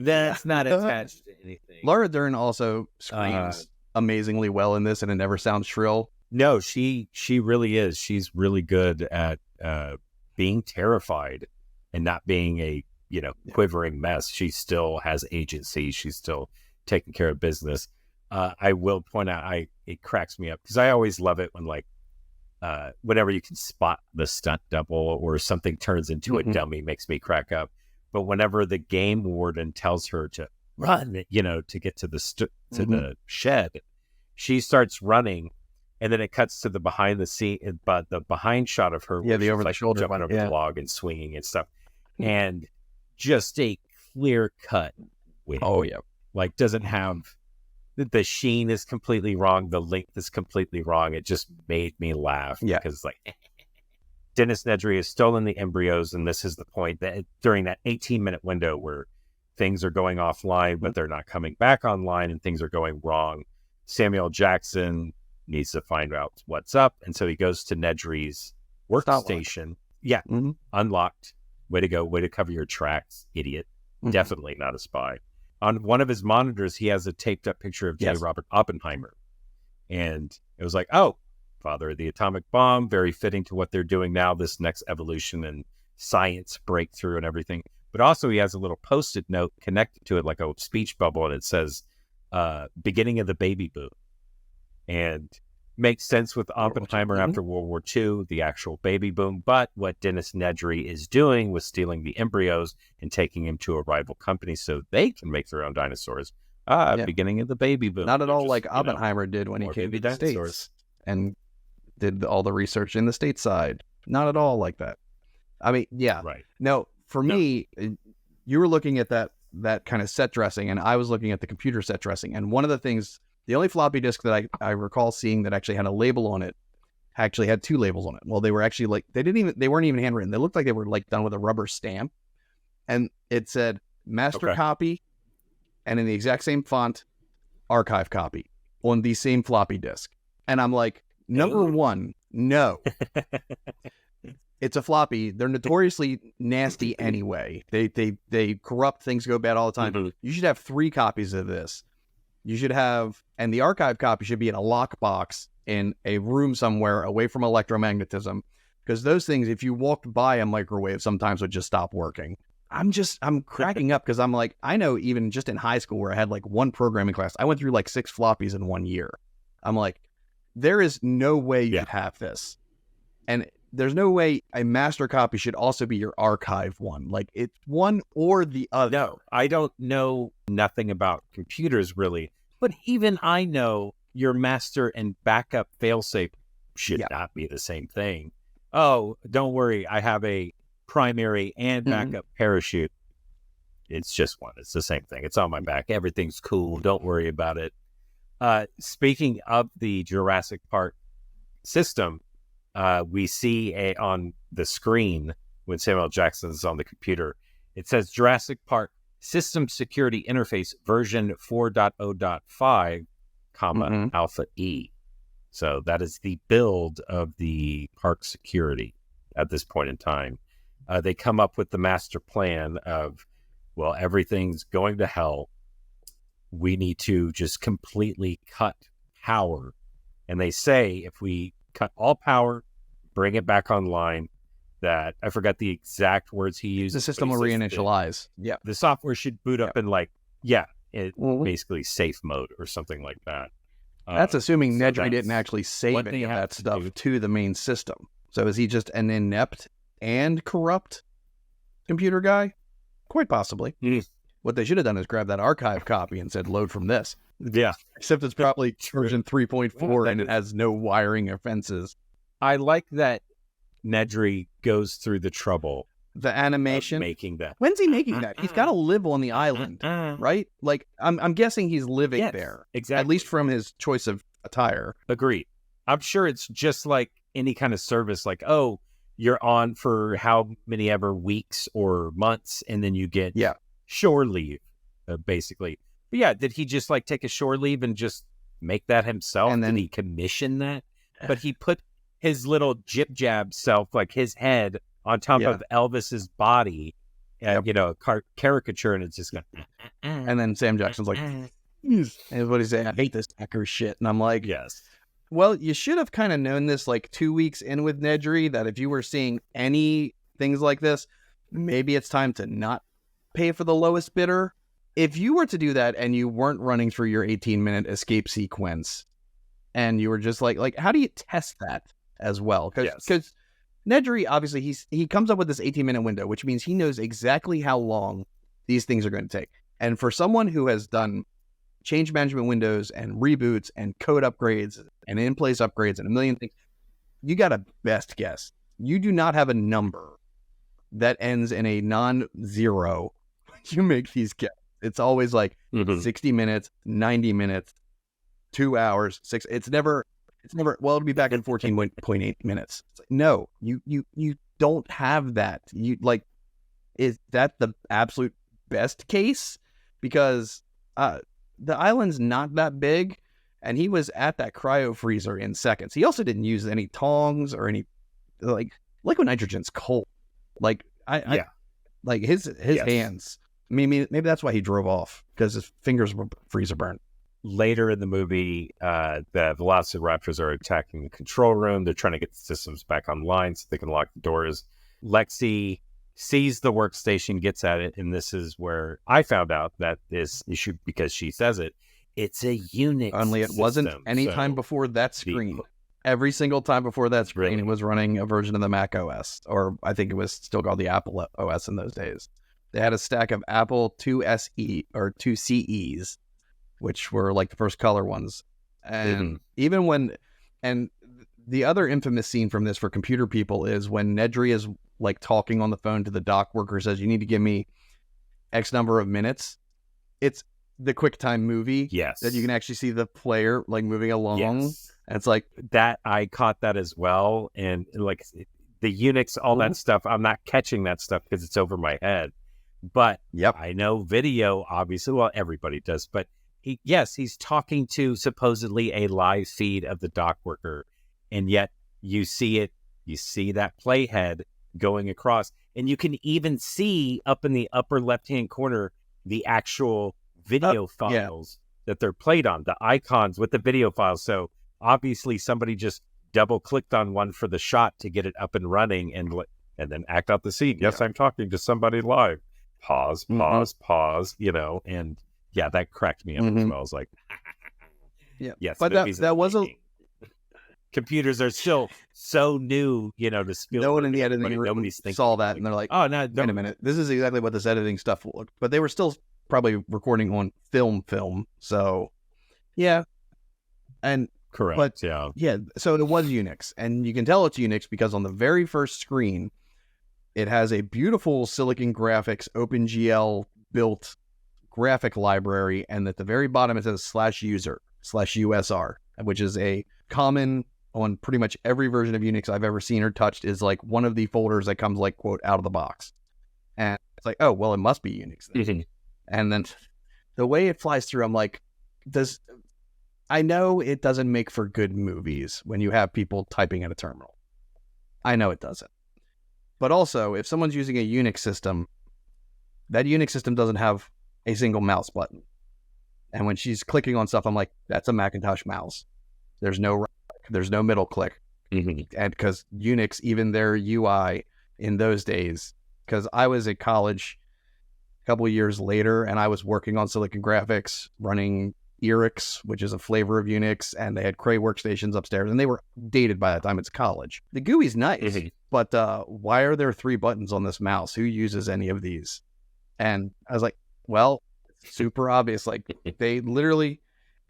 Speaker 4: That's not attached to anything.
Speaker 5: Laura Dern also screams amazingly well in this, and it never sounds shrill.
Speaker 4: No, she really is. She's really good at being terrified and not being a quivering mess. She still has agency. She's still taking care of business. I will point out, it cracks me up because I always love it when whenever you can spot the stunt double or something turns into a dummy, makes me crack up. But whenever the game warden tells her to run, to get to the the shed, she starts running, and then it cuts to the behind the scene, but the behind shot of her,
Speaker 5: the over the shoulder
Speaker 4: jumping over the log and swinging and stuff, and just a clear cut win.
Speaker 5: Oh yeah,
Speaker 4: like doesn't have the sheen is completely wrong, the length is completely wrong. It just made me laugh because Dennis Nedry has stolen the embryos, and this is the point that during that 18-minute window where things are going offline, but they're not coming back online, and things are going wrong. Samuel Jackson needs to find out what's up, and so he goes to Nedry's workstation. Yeah, unlocked. Way to go. Way to cover your tracks, idiot. Definitely not a spy. On one of his monitors, he has a taped-up picture of J. Robert Oppenheimer. And it was like, oh, father of the atomic bomb, very fitting to what they're doing now, this next evolution and science breakthrough and everything. But also he has a little Post-it note connected to it, like a speech bubble, and it says, beginning of the baby boom. And makes sense with Oppenheimer after World War II, the actual baby boom. But what Dennis Nedry is doing was stealing the embryos and taking them to a rival company so they can make their own dinosaurs. Beginning of the baby boom.
Speaker 5: Not at all like Oppenheimer did when he came to the States and did all the research in the stateside. Not at all like that. I mean, yeah.
Speaker 4: Right.
Speaker 5: No, for me, you were looking at that kind of set dressing, and I was looking at the computer set dressing. And one of the things, the only floppy disk that I recall seeing that actually had a label on it, actually had two labels on it. Well, they were actually like, they weren't even handwritten. They looked like they were like done with a rubber stamp. And it said master copy, and in the exact same font, archive copy on the same floppy disk. And I'm like, number one, no. It's a floppy. They're notoriously nasty anyway. They corrupt, things go bad all the time. Mm-hmm. You should have 3 copies of this. You should have, and the archive copy should be in a lockbox in a room somewhere away from electromagnetism. Because those things, if you walked by a microwave, sometimes would just stop working. I'm cracking up because I'm like, I know even just in high school where I had like one programming class, I went through like 6 floppies in 1 year. I'm like, there is no way you could have this. And there's no way a master copy should also be your archive one. Like, it's one or the other.
Speaker 4: No, I don't know nothing about computers really, but even I know your master and backup failsafe should not be the same thing. Oh, don't worry, I have a primary and backup parachute. It's just one. It's the same thing. It's on my back. Everything's cool. Don't worry about it. Speaking of the Jurassic Park system, we see on the screen when Samuel Jackson is on the computer, it says Jurassic Park System Security Interface version 4.0.5, Alpha E. So that is the build of the park security at this point in time. They come up with the master plan of, well, everything's going to hell. We need to just completely cut power. And they say if we cut all power, bring it back online, that I forgot the exact words he used.
Speaker 5: The system will reinitialize. Yeah.
Speaker 4: The software should boot up in basically safe mode or something like that.
Speaker 5: That's assuming Nedry didn't actually save any of that stuff to the main system. So is he just an inept and corrupt computer guy? Quite possibly. What they should have done is grab that archive copy and said, load from this.
Speaker 4: Yeah.
Speaker 5: Except it's probably version 3.4 and it has no wiring or fences.
Speaker 4: I like that Nedry goes through the trouble.
Speaker 5: The animation.
Speaker 4: Making that.
Speaker 5: When's he making that? He's got to live on the island, right? Like, I'm guessing he's living there.
Speaker 4: Exactly.
Speaker 5: At least from his choice of attire.
Speaker 4: Agreed. I'm sure it's just like any kind of service, like, oh, you're on for how many ever weeks or months, and then you get shore leave, basically. But yeah, did he just like take a shore leave and just make that himself? And then he commission that? But he put his little jib jab self, like his head, on top of Elvis's body, caricature, and it's just going.
Speaker 5: And then Sam Jackson's like, and what he's saying, I hate this hacker shit, and I'm like,
Speaker 4: yes.
Speaker 5: Well, you should have kind of known this like 2 weeks in with Nedry, that if you were seeing any things like this, maybe it's time to not pay for the lowest bidder. If you were to do that and you weren't running through your 18-minute escape sequence, and you were just like, how do you test that as well? Because Nedry, obviously, he comes up with this 18-minute window, which means he knows exactly how long these things are going to take. And for someone who has done change management windows and reboots and code upgrades and in-place upgrades and a million things, you got a best guess. You do not have a number that ends in a non-zero when you make these guesses. It's always like 60 minutes, 90 minutes, 2 hours, 6. It's never, well, it'll be back in 14.8 minutes. It's like, no, you don't have that. You like, is that the absolute best case? Because the island's not that big, and he was at that cryo freezer in seconds. He also didn't use any tongs or any liquid nitrogen's cold. Like like his hands. Maybe that's why he drove off, because his fingers were freezer burned.
Speaker 4: later in the movie, the Velociraptors are attacking the control room. They're trying to get the systems back online so they can lock the doors. Lexi sees the workstation, gets at it, and this is where I found out that this issue, because she says it, it's a Unix
Speaker 5: Only it wasn't
Speaker 4: system.
Speaker 5: any
Speaker 4: So
Speaker 5: time before that screen. Every single time before that screen, it was running a version of the Mac OS, or I think it was still called the Apple OS in those days. They had a stack of Apple 2SE or 2CEs, which were like the first color ones. And even when, and the other infamous scene from this for computer people is when Nedry is like talking on the phone to the dock worker, says, you need to give me X number of minutes. It's the QuickTime movie.
Speaker 4: Yes.
Speaker 5: That you can actually see the player like moving along.
Speaker 4: Yes.
Speaker 5: And it's like
Speaker 4: that. I caught that as well. And like the Unix, all that stuff, I'm not catching that stuff because it's over my head. But I know video, obviously. Well, everybody does. But he's talking to supposedly a live feed of the dock worker. And yet you see it. You see that playhead going across. And you can even see up in the upper left-hand corner the actual video files that they're played on, the icons with the video files. So obviously somebody just double-clicked on one for the shot to get it up and running and then act out the scene. Yes, I'm talking to somebody live. Pause, pause, and that cracked me up as well. I was like, yes,
Speaker 5: but that was
Speaker 4: computers are still so new, to Spielberg.
Speaker 5: No one in the editing
Speaker 4: room
Speaker 5: saw that, and they're like, "Oh no, wait a minute, this is exactly what this editing stuff looked." But they were still probably recording on film. So, and
Speaker 4: correct,
Speaker 5: but so it was Unix, and you can tell it's Unix because on the very first screen, it has a beautiful Silicon Graphics OpenGL built graphic library, and at the very bottom it says /user/USR, which is a common on pretty much every version of Unix I've ever seen or touched, is like one of the folders that comes like, quote, out of the box. And it's like, oh, well, it must be Unix then. And then the way it flies through, I'm like, I know it doesn't make for good movies when you have people typing at a terminal. I know it doesn't. But also, if someone's using a Unix system, that Unix system doesn't have a single mouse button. And when she's clicking on stuff, I'm like, that's a Macintosh mouse. There's no middle click. And because Unix, even their UI in those days, because I was at college a couple of years later and I was working on Silicon Graphics running Erix, which is a flavor of Unix, and they had Cray workstations upstairs, and they were dated by that time. It's college. The GUI's nice, but why are there 3 buttons on this mouse? Who uses any of these? And I was like, well, super obvious. Like they literally,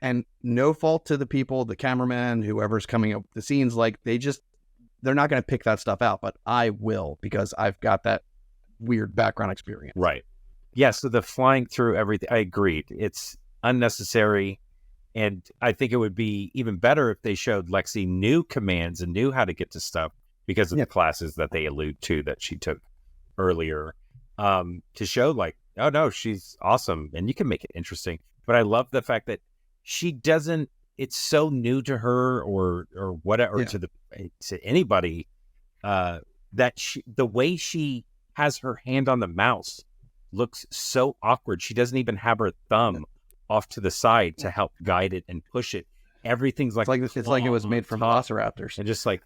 Speaker 5: and no fault to the people, the cameraman, whoever's coming up with the scenes, like they're not going to pick that stuff out, but I will, because I've got that weird background experience.
Speaker 4: Right. Yeah. So the flying through everything, I agreed. It's unnecessary. And I think it would be even better if they showed Lexi new commands and knew how to get to stuff because of the classes that they allude to that she took earlier, to show like, oh no, she's awesome. And you can make it interesting. But I love the fact that she doesn't, it's so new to her or whatever, or to anybody, that the way she has her hand on the mouse looks so awkward. She doesn't even have her thumb off to the side to help guide it and push it. Everything's like
Speaker 5: it's like it was made from Velociraptors.
Speaker 4: And just like,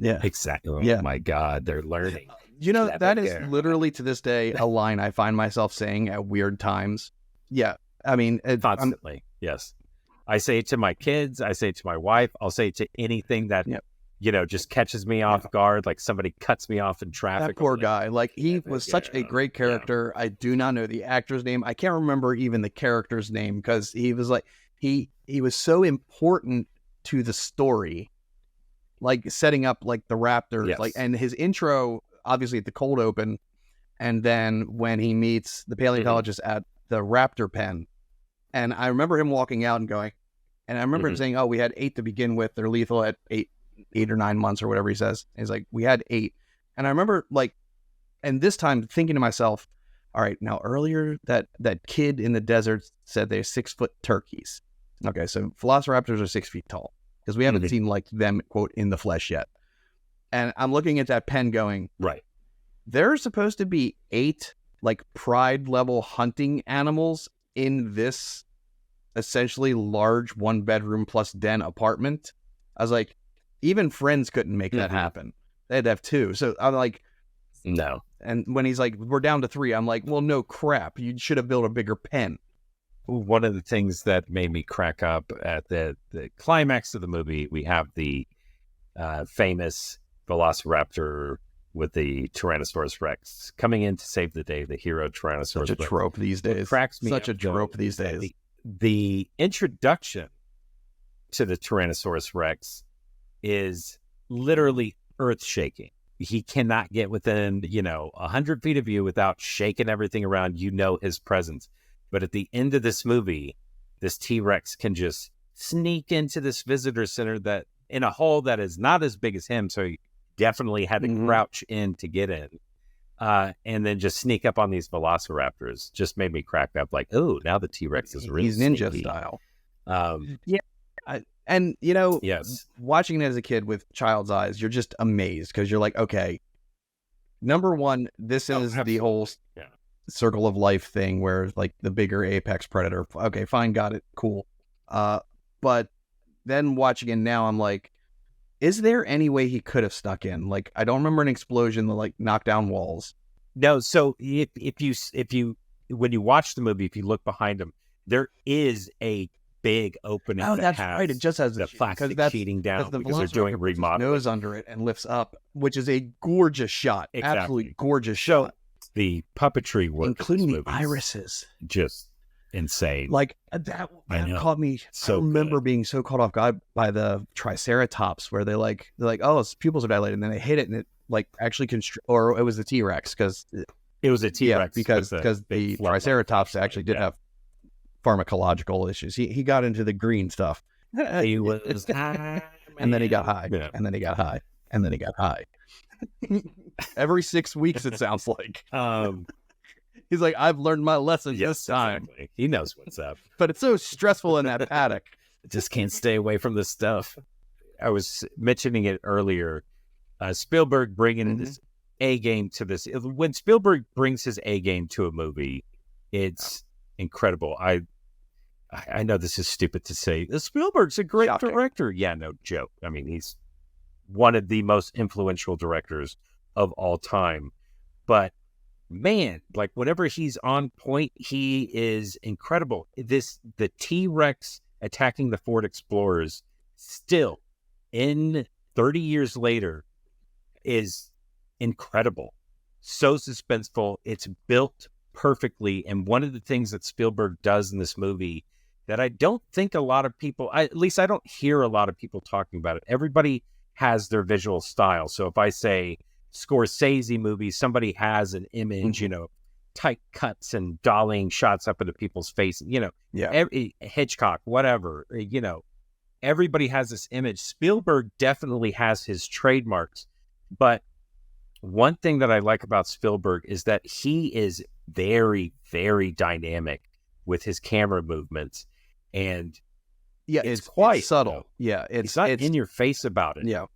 Speaker 4: exactly.
Speaker 5: Yeah.
Speaker 4: Oh my God, they're learning.
Speaker 5: That is literally to this day a line I find myself saying at weird times. Yeah. I mean,
Speaker 4: constantly. Yes. I say it to my kids. I say it to my wife. I'll say it to anything that, just catches me off guard. Like somebody cuts me off in traffic.
Speaker 5: That poor guy. Like he was such a great character. I do not know the actor's name. I can't remember even the character's name because he was like, he was so important to the story, like setting up like the Raptors, like, and his intro, obviously at the cold open. And then when he meets the paleontologist at the raptor pen. And I remember him walking out and going, and I remember him saying, oh, we had 8 to begin with. They're lethal at 8 or 9 months or whatever he says. And he's like, we had 8. And I remember like, and this time thinking to myself, all right, now earlier that kid in the desert said they're 6-foot turkeys. Okay. So velociraptors are 6 feet tall because we haven't seen like them, quote, in the flesh yet. And I'm looking at that pen going,
Speaker 4: right.
Speaker 5: There's supposed to be 8 like pride level hunting animals in this essentially large 1-bedroom plus den apartment. I was like, even Friends couldn't make that happen. They had to have 2. So I'm like,
Speaker 4: No.
Speaker 5: and when he's like, we're down to 3, I'm like, well, no crap. You should have built a bigger pen.
Speaker 4: One of the things that made me crack up at the climax of the movie, we have the famous Velociraptor with the Tyrannosaurus Rex coming in to save the day, the hero Tyrannosaurus
Speaker 5: Such a
Speaker 4: Rex.
Speaker 5: trope these days.
Speaker 4: Cracks me
Speaker 5: Such
Speaker 4: up,
Speaker 5: a trope these days.
Speaker 4: The introduction to the Tyrannosaurus Rex is literally earth-shaking. He cannot get within, 100 feet of you without shaking everything around. You know his presence. But at the end of this movie, this T-Rex can just sneak into this visitor center that in a hole that is not as big as him, so he definitely had to crouch in to get in. And then just sneak up on these velociraptors. Just made me crack up like, oh, now the T-Rex is really
Speaker 5: He's ninja
Speaker 4: sneaky.
Speaker 5: style.
Speaker 4: Yeah.
Speaker 5: And,
Speaker 4: Yes.
Speaker 5: watching it as a kid with child's eyes, you're just amazed because you're like, okay, number one, this is the whole circle of life thing where like the bigger apex predator. Okay, fine, got it, cool. But then watching it now, I'm like, is there any way he could have stuck in? Like, I don't remember an explosion that like knocked down walls.
Speaker 4: No, so if you when you watch the movie, if you look behind him, there is a big opening.
Speaker 5: Oh, that's
Speaker 4: has
Speaker 5: right. It just has
Speaker 4: the plastic sheeting down
Speaker 5: the
Speaker 4: because they're doing
Speaker 5: Velociraptor puts his
Speaker 4: remodeling.
Speaker 5: nose under it and lifts up, which is a gorgeous shot.
Speaker 4: Exactly.
Speaker 5: Absolutely gorgeous
Speaker 4: So
Speaker 5: shot.
Speaker 4: the puppetry work,
Speaker 5: Including
Speaker 4: in
Speaker 5: the
Speaker 4: this movie is
Speaker 5: irises.
Speaker 4: just insane.
Speaker 5: Like that
Speaker 4: I know.
Speaker 5: caught me.
Speaker 4: So
Speaker 5: I remember being so caught off guard by the Triceratops, where they're like, oh, its pupils are dilated, and then they hit it, and it like actually or it was the T-Rex because
Speaker 4: it was a T-Rex
Speaker 5: because
Speaker 4: with
Speaker 5: the
Speaker 4: flap
Speaker 5: Triceratops
Speaker 4: on it.
Speaker 5: actually did have pharmacological issues. He got into the green stuff,
Speaker 4: He was high,
Speaker 5: and then he got high,
Speaker 4: Yeah.
Speaker 5: and then he got high, and then he got high. Every 6 weeks, it sounds like. He's like, I've learned my lesson this time.
Speaker 4: Exactly. He knows what's up.
Speaker 5: But it's so stressful in that paddock.
Speaker 4: Just can't stay away from this stuff. I was mentioning it earlier. Spielberg bringing his A game to this. When Spielberg brings his A game to a movie, it's incredible. I know this is stupid to say. Spielberg's a great director. Yeah, no joke. I mean, he's one of the most influential directors of all time. But man, like whenever he's on point, he is incredible. The T-Rex attacking the Ford Explorers still in 30 years later is incredible. So suspenseful. It's built perfectly. And one of the things that Spielberg does in this movie that I don't think a lot of people, at least I don't hear a lot of people talking about it. Everybody has their visual style. So if I say Scorsese movies, somebody has an image, tight cuts and dollying shots up into people's faces, Hitchcock, whatever, everybody has this image. Spielberg definitely has his trademarks, but one thing that I like about Spielberg is that he is very, very dynamic with his camera movements, and it's quite
Speaker 5: subtle.
Speaker 4: It's not in your face about it.
Speaker 5: Yeah.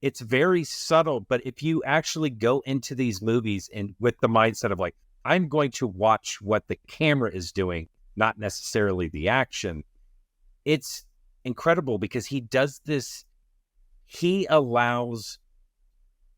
Speaker 4: It's very subtle, but if you actually go into these movies and with the mindset of like, I'm going to watch what the camera is doing, not necessarily the action, it's incredible because he does this. He allows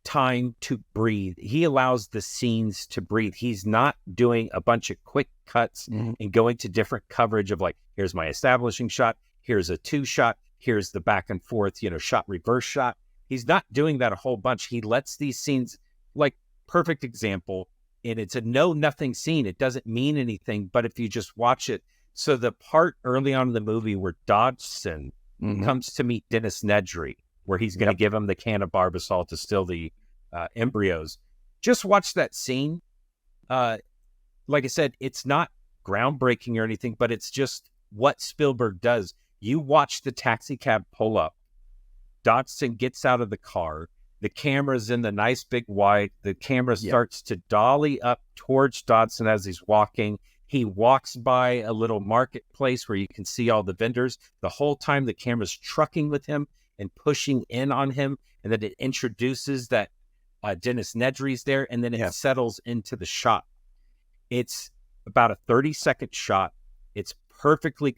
Speaker 4: time to breathe. He allows the scenes to breathe. He's not doing a bunch of quick cuts and going to different coverage of like, here's my establishing shot, here's a 2-shot, here's the back and forth, shot, reverse shot. He's not doing that a whole bunch. He lets these scenes, like perfect example, and it's a nothing scene. It doesn't mean anything, but if you just watch it. So the part early on in the movie where Dodgson comes to meet Dennis Nedry, where he's going to give him the can of Barbasol to still the embryos. Just watch that scene. Like I said, it's not groundbreaking or anything, but it's just what Spielberg does. You watch the taxi cab pull up. Dodgson gets out of the car. The camera's in the nice big wide. The camera starts to dolly up towards Dodgson as he's walking. He walks by a little marketplace where you can see all the vendors. The whole time the camera's trucking with him and pushing in on him. And then it introduces that Dennis Nedry's there. And then it settles into the shot. It's about a 30-second shot. It's perfectly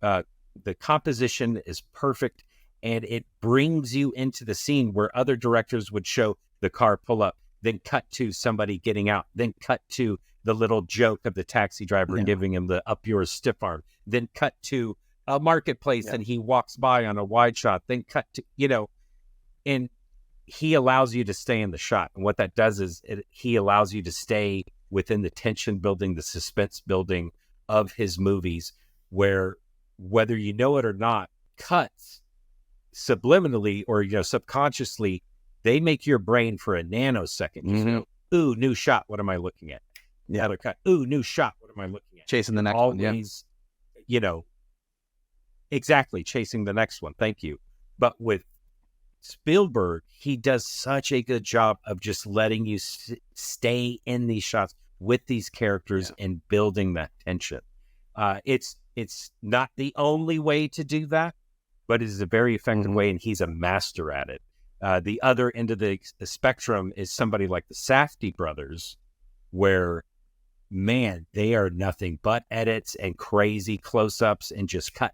Speaker 4: the composition is perfect, and it brings you into the scene where other directors would show the car pull up, then cut to somebody getting out, then cut to the little joke of the taxi driver giving him the up yours stiff arm, then cut to a marketplace and he walks by on a wide shot, then cut to, and he allows you to stay in the shot. And what that does is he allows you to stay within the tension building, the suspense building of his movies, where whether you know it or not, cuts subliminally or subconsciously, they make your brain for a nanosecond. You know, ooh, new shot. What am I looking at? Another cut. Ooh, new shot. What am I looking at?
Speaker 5: Chasing the next
Speaker 4: Always,
Speaker 5: one.
Speaker 4: Exactly, chasing the next one. Thank you. But with Spielberg, he does such a good job of just letting you stay in these shots with these characters and building that tension. It's not the only way to do that, but it is a very effective way, and he's a master at it. The other end of the spectrum is somebody like the Safdie brothers, where, man, they are nothing but edits and crazy close-ups and just cut.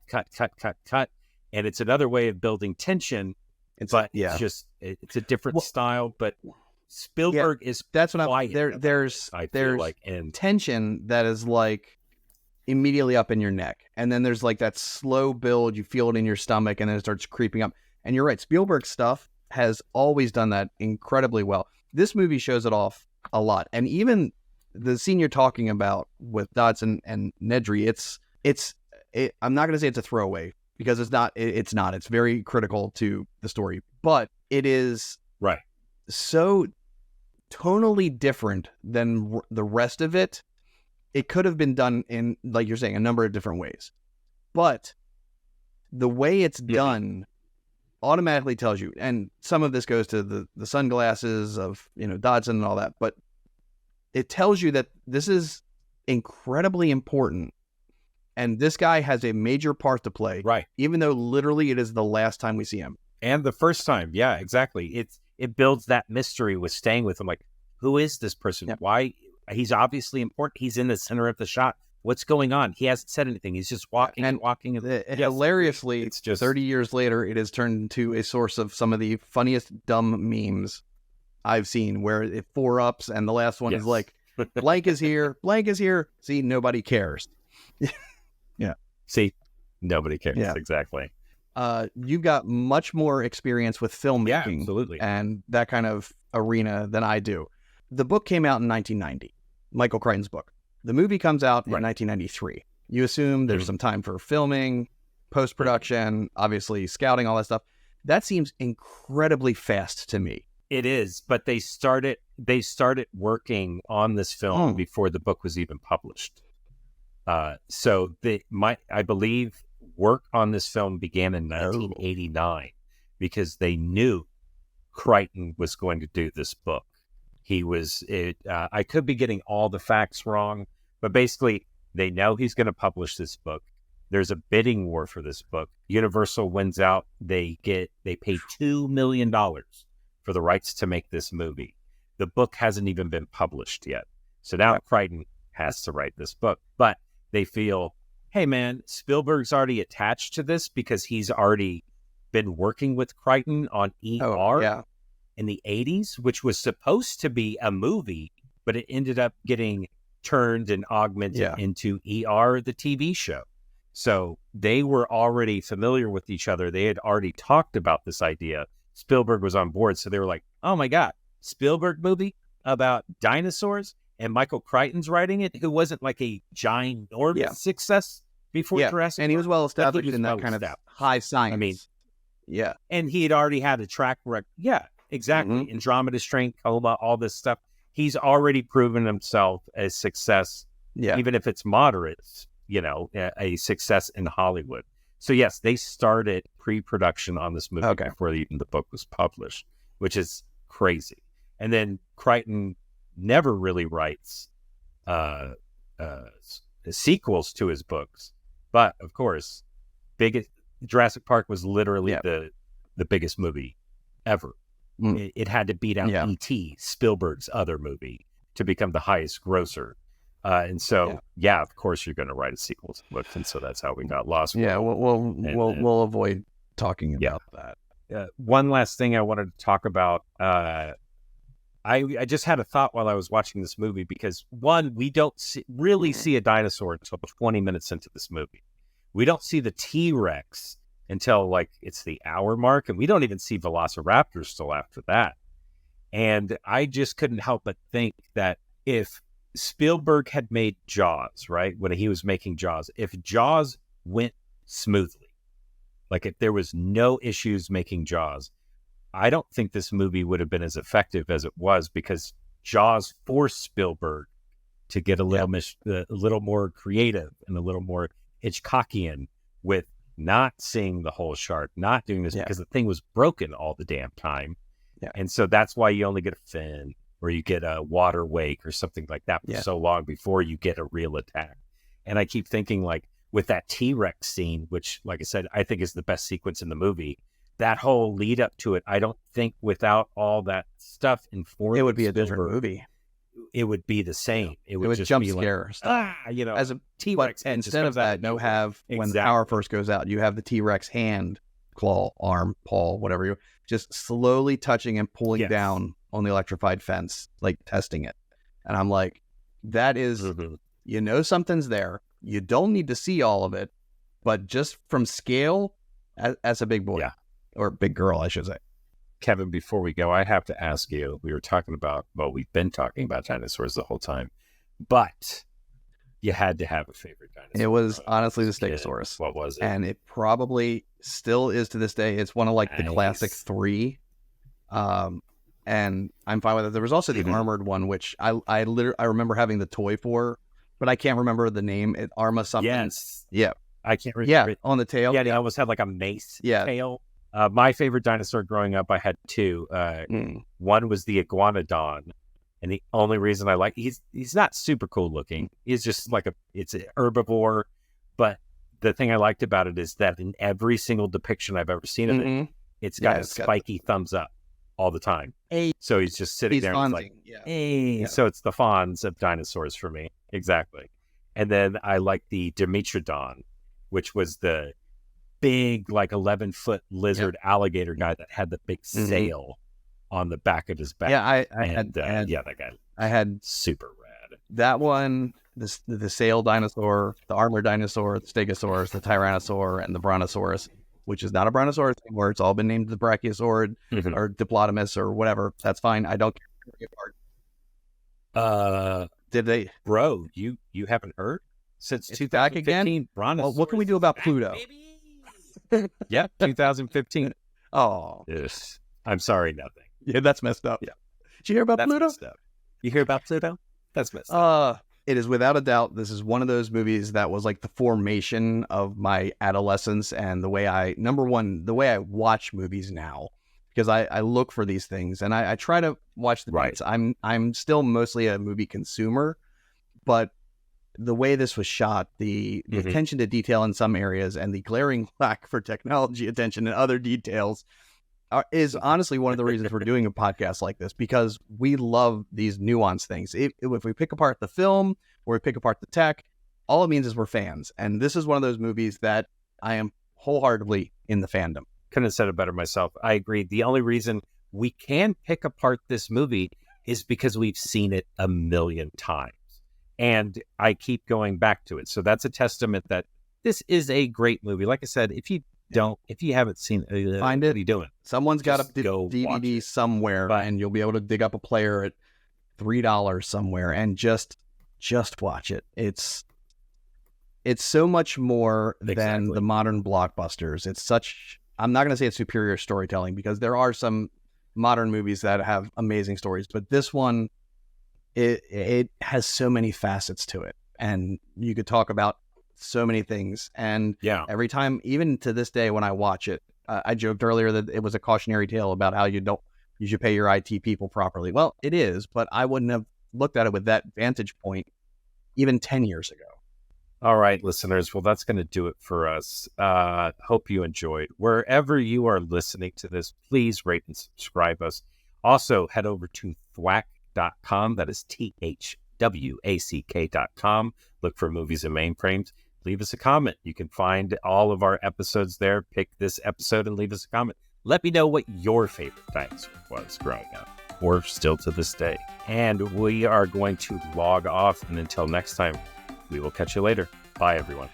Speaker 4: And it's another way of building tension. It's a different style, but Spielberg is
Speaker 5: that's what
Speaker 4: quiet.
Speaker 5: There's
Speaker 4: and
Speaker 5: tension that is like immediately up in your neck, and then there's like that slow build. You feel it in your stomach, and then it starts creeping up. And you're right, Spielberg's stuff has always done that incredibly well. This movie shows it off a lot, and even the scene you're talking about with Dodson and Nedry, I'm not going to say it's a throwaway, because it's not. It's very critical to the story, but it is so tonally different than the rest of it. It could have been done in, like you're saying, a number of different ways, but the way it's done automatically tells you. And some of this goes to the sunglasses of Dodson and all that, but it tells you that this is incredibly important. And this guy has a major part to play, even though literally it is the last time we see him.
Speaker 4: And the first time, yeah, exactly. It builds that mystery with staying with him. Like, who is this person? Why? He's obviously important. He's in the center of the shot. What's going on? He hasn't said anything. He's just walking and walking.
Speaker 5: Hilariously, it's just 30 years later, it has turned into a source of some of the funniest dumb memes I've seen, where it 4-ups and the last one is like, blank is here, blank is here. See, nobody cares.
Speaker 4: See, nobody cares.
Speaker 5: Yeah.
Speaker 4: Exactly.
Speaker 5: You've got much more experience with filmmaking,
Speaker 4: absolutely,
Speaker 5: and that kind of arena than I do. The book came out in 1990, Michael Crichton's book. The movie comes out in 1993. You assume there's some time for filming, post-production, obviously scouting, all that stuff. That seems incredibly fast to me.
Speaker 4: It is, but they started working on this film before the book was even published. So I believe work on this film began in 1989 because they knew Crichton was going to do this book. I could be getting all the facts wrong, but basically they know he's going to publish this book. There's a bidding war for this book. Universal wins out. They pay $2 million for the rights to make this movie. The book hasn't even been published yet. So now Crichton has to write this book, but they feel, hey man, Spielberg's already attached to this because he's already been working with Crichton on ER in the 80s, which was supposed to be a movie, but it ended up getting turned and augmented into ER, the TV show. So they were already familiar with each other. They had already talked about this idea. Spielberg was on board. So they were like, oh my God, Spielberg movie about dinosaurs? And Michael Crichton's writing it, who wasn't like a ginormous success before Jurassic Park.
Speaker 5: And he was well established in that kind of high science.
Speaker 4: I mean, and he had already had a track record. Yeah, exactly. Andromeda Strain, Coma, all this stuff. He's already proven himself a success, even if it's moderate, a success in Hollywood. So yes, they started pre-production on this movie before even the book was published, which is crazy. And then Crichton never really writes sequels to his books, but of course, Jurassic Park was literally the biggest movie ever. It had to beat out E.T., Spielberg's other movie, to become the highest grosser. And so, of course, you're going to write a sequel to the book, and so that's how we got Lost.
Speaker 5: Yeah, we'll avoid talking about that.
Speaker 4: One last thing I wanted to talk about. I just had a thought while I was watching this movie because, one, we don't really see a dinosaur until 20 minutes into this movie. We don't see the T-Rex until like it's the hour mark, and we don't even see velociraptors till after that. And I just couldn't help but think that if Spielberg had made Jaws, right, when he was making Jaws, if Jaws went smoothly, like if there was no issues making Jaws, I don't think this movie would have been as effective as it was, because Jaws forced Spielberg to get a little more creative and a little more Hitchcockian with not seeing the whole shark, not doing this because the thing was broken all the damn time. Yeah. And so that's why you only get a fin or you get a water wake or something like that for so long before you get a real attack. And I keep thinking, like, with that T-Rex scene, which, like I said, I think is the best sequence in the movie, that whole lead up to it, I don't think without all that stuff informed,
Speaker 5: it would be a different movie.
Speaker 4: It would be the same. It would just
Speaker 5: jump
Speaker 4: be
Speaker 5: scare
Speaker 4: like,
Speaker 5: stuff.
Speaker 4: As a T-Rex head.
Speaker 5: Instead of that, when the power first goes out, you have the T-Rex hand, claw, arm, paw, whatever you just slowly touching and pulling down on the electrified fence, like testing it. And I'm like, that is, something's there. You don't need to see all of it, but just from scale, as a big boy or big girl, I should say.
Speaker 4: Kevin, before we go, I have to ask you, we've been talking about dinosaurs the whole time, but you had to have a favorite dinosaur.
Speaker 5: It was honestly the Stegosaurus.
Speaker 4: What was it?
Speaker 5: And it probably still is to this day. It's one of like the classic three. And I'm fine with it. There was also the armored one, which I remember having the toy for, but I can't remember the name. Arma something.
Speaker 4: Yes.
Speaker 5: Yeah.
Speaker 4: I can't remember.
Speaker 5: Yeah, on the tail.
Speaker 4: Yeah, they almost had like a mace tail. My favorite dinosaur growing up, I had two. One was the iguanodon, and the only reason I like he's not super cool looking. He's just like it's an herbivore, but the thing I liked about it is that in every single depiction I've ever seen of it, it's got a spiky thumbs up all the time. So he's just sitting there and he's like, So it's the fawns of dinosaurs for me. Exactly. And then I like the Dimetrodon, which was the big, like 11-foot lizard alligator guy that had the big sail on the back of his back.
Speaker 5: Yeah, I
Speaker 4: had that guy.
Speaker 5: I had
Speaker 4: super rad.
Speaker 5: That one, the sail dinosaur, the armored dinosaur, the Stegosaurus, the Tyrannosaur, and the Brontosaurus, which is not a Brontosaurus anymore. It's all been named the Brachiosaurid or Diplodomus or whatever. That's fine. I don't care. Did they?
Speaker 4: Bro, you haven't heard? Since
Speaker 5: it's
Speaker 4: 2015,
Speaker 5: back again? Well, what can we do about Pluto?
Speaker 4: Yeah, 2015.
Speaker 5: Oh.
Speaker 4: Yes. I'm sorry, nothing.
Speaker 5: Yeah, that's messed up. Yeah. Did you hear about Pluto?
Speaker 4: You hear about Pluto? That's messed up.
Speaker 5: It is without a doubt, this is one of those movies that was like the formation of my adolescence and the way I watch movies now, because I look for these things and I try to watch the beats. I'm still mostly a movie consumer, but the way this was shot, the attention to detail in some areas and the glaring lack for technology attention in other details is honestly one of the reasons we're doing a podcast like this, because we love these nuanced things. If we pick apart the film or we pick apart the tech, all it means is we're fans. And this is one of those movies that I am wholeheartedly in the fandom.
Speaker 4: Couldn't have said it better myself. I agree. The only reason we can pick apart this movie is because we've seen it a million times. And I keep going back to it. So that's a testament that this is a great movie. Like I said, if you haven't seen it,
Speaker 5: find it.
Speaker 4: What are you doing?
Speaker 5: Someone's got a DVD somewhere, and you'll be able to dig up a player at $3 somewhere and just watch it. It's so much more than the modern blockbusters. I'm not going to say it's superior storytelling, because there are some modern movies that have amazing stories, but this one, it has so many facets to it, and you could talk about so many things. And every time, even to this day, when I watch it, I joked earlier that it was a cautionary tale about how you should pay your IT people properly. Well, it is, but I wouldn't have looked at it with that vantage point even 10 years ago.
Speaker 4: All right, listeners. Well, that's going to do it for us. Hope you enjoyed. Wherever you are listening to this, please rate and subscribe us. Also, head over to thwack.com. That is wack.com. Look for Movies and Mainframes. Leave us a comment. You can find all of our episodes there. Pick this episode and leave us a comment. Let me know what your favorite dinosaur was growing up, or still to this day. And we are going to log off. And until next time, we will catch you later. Bye, everyone.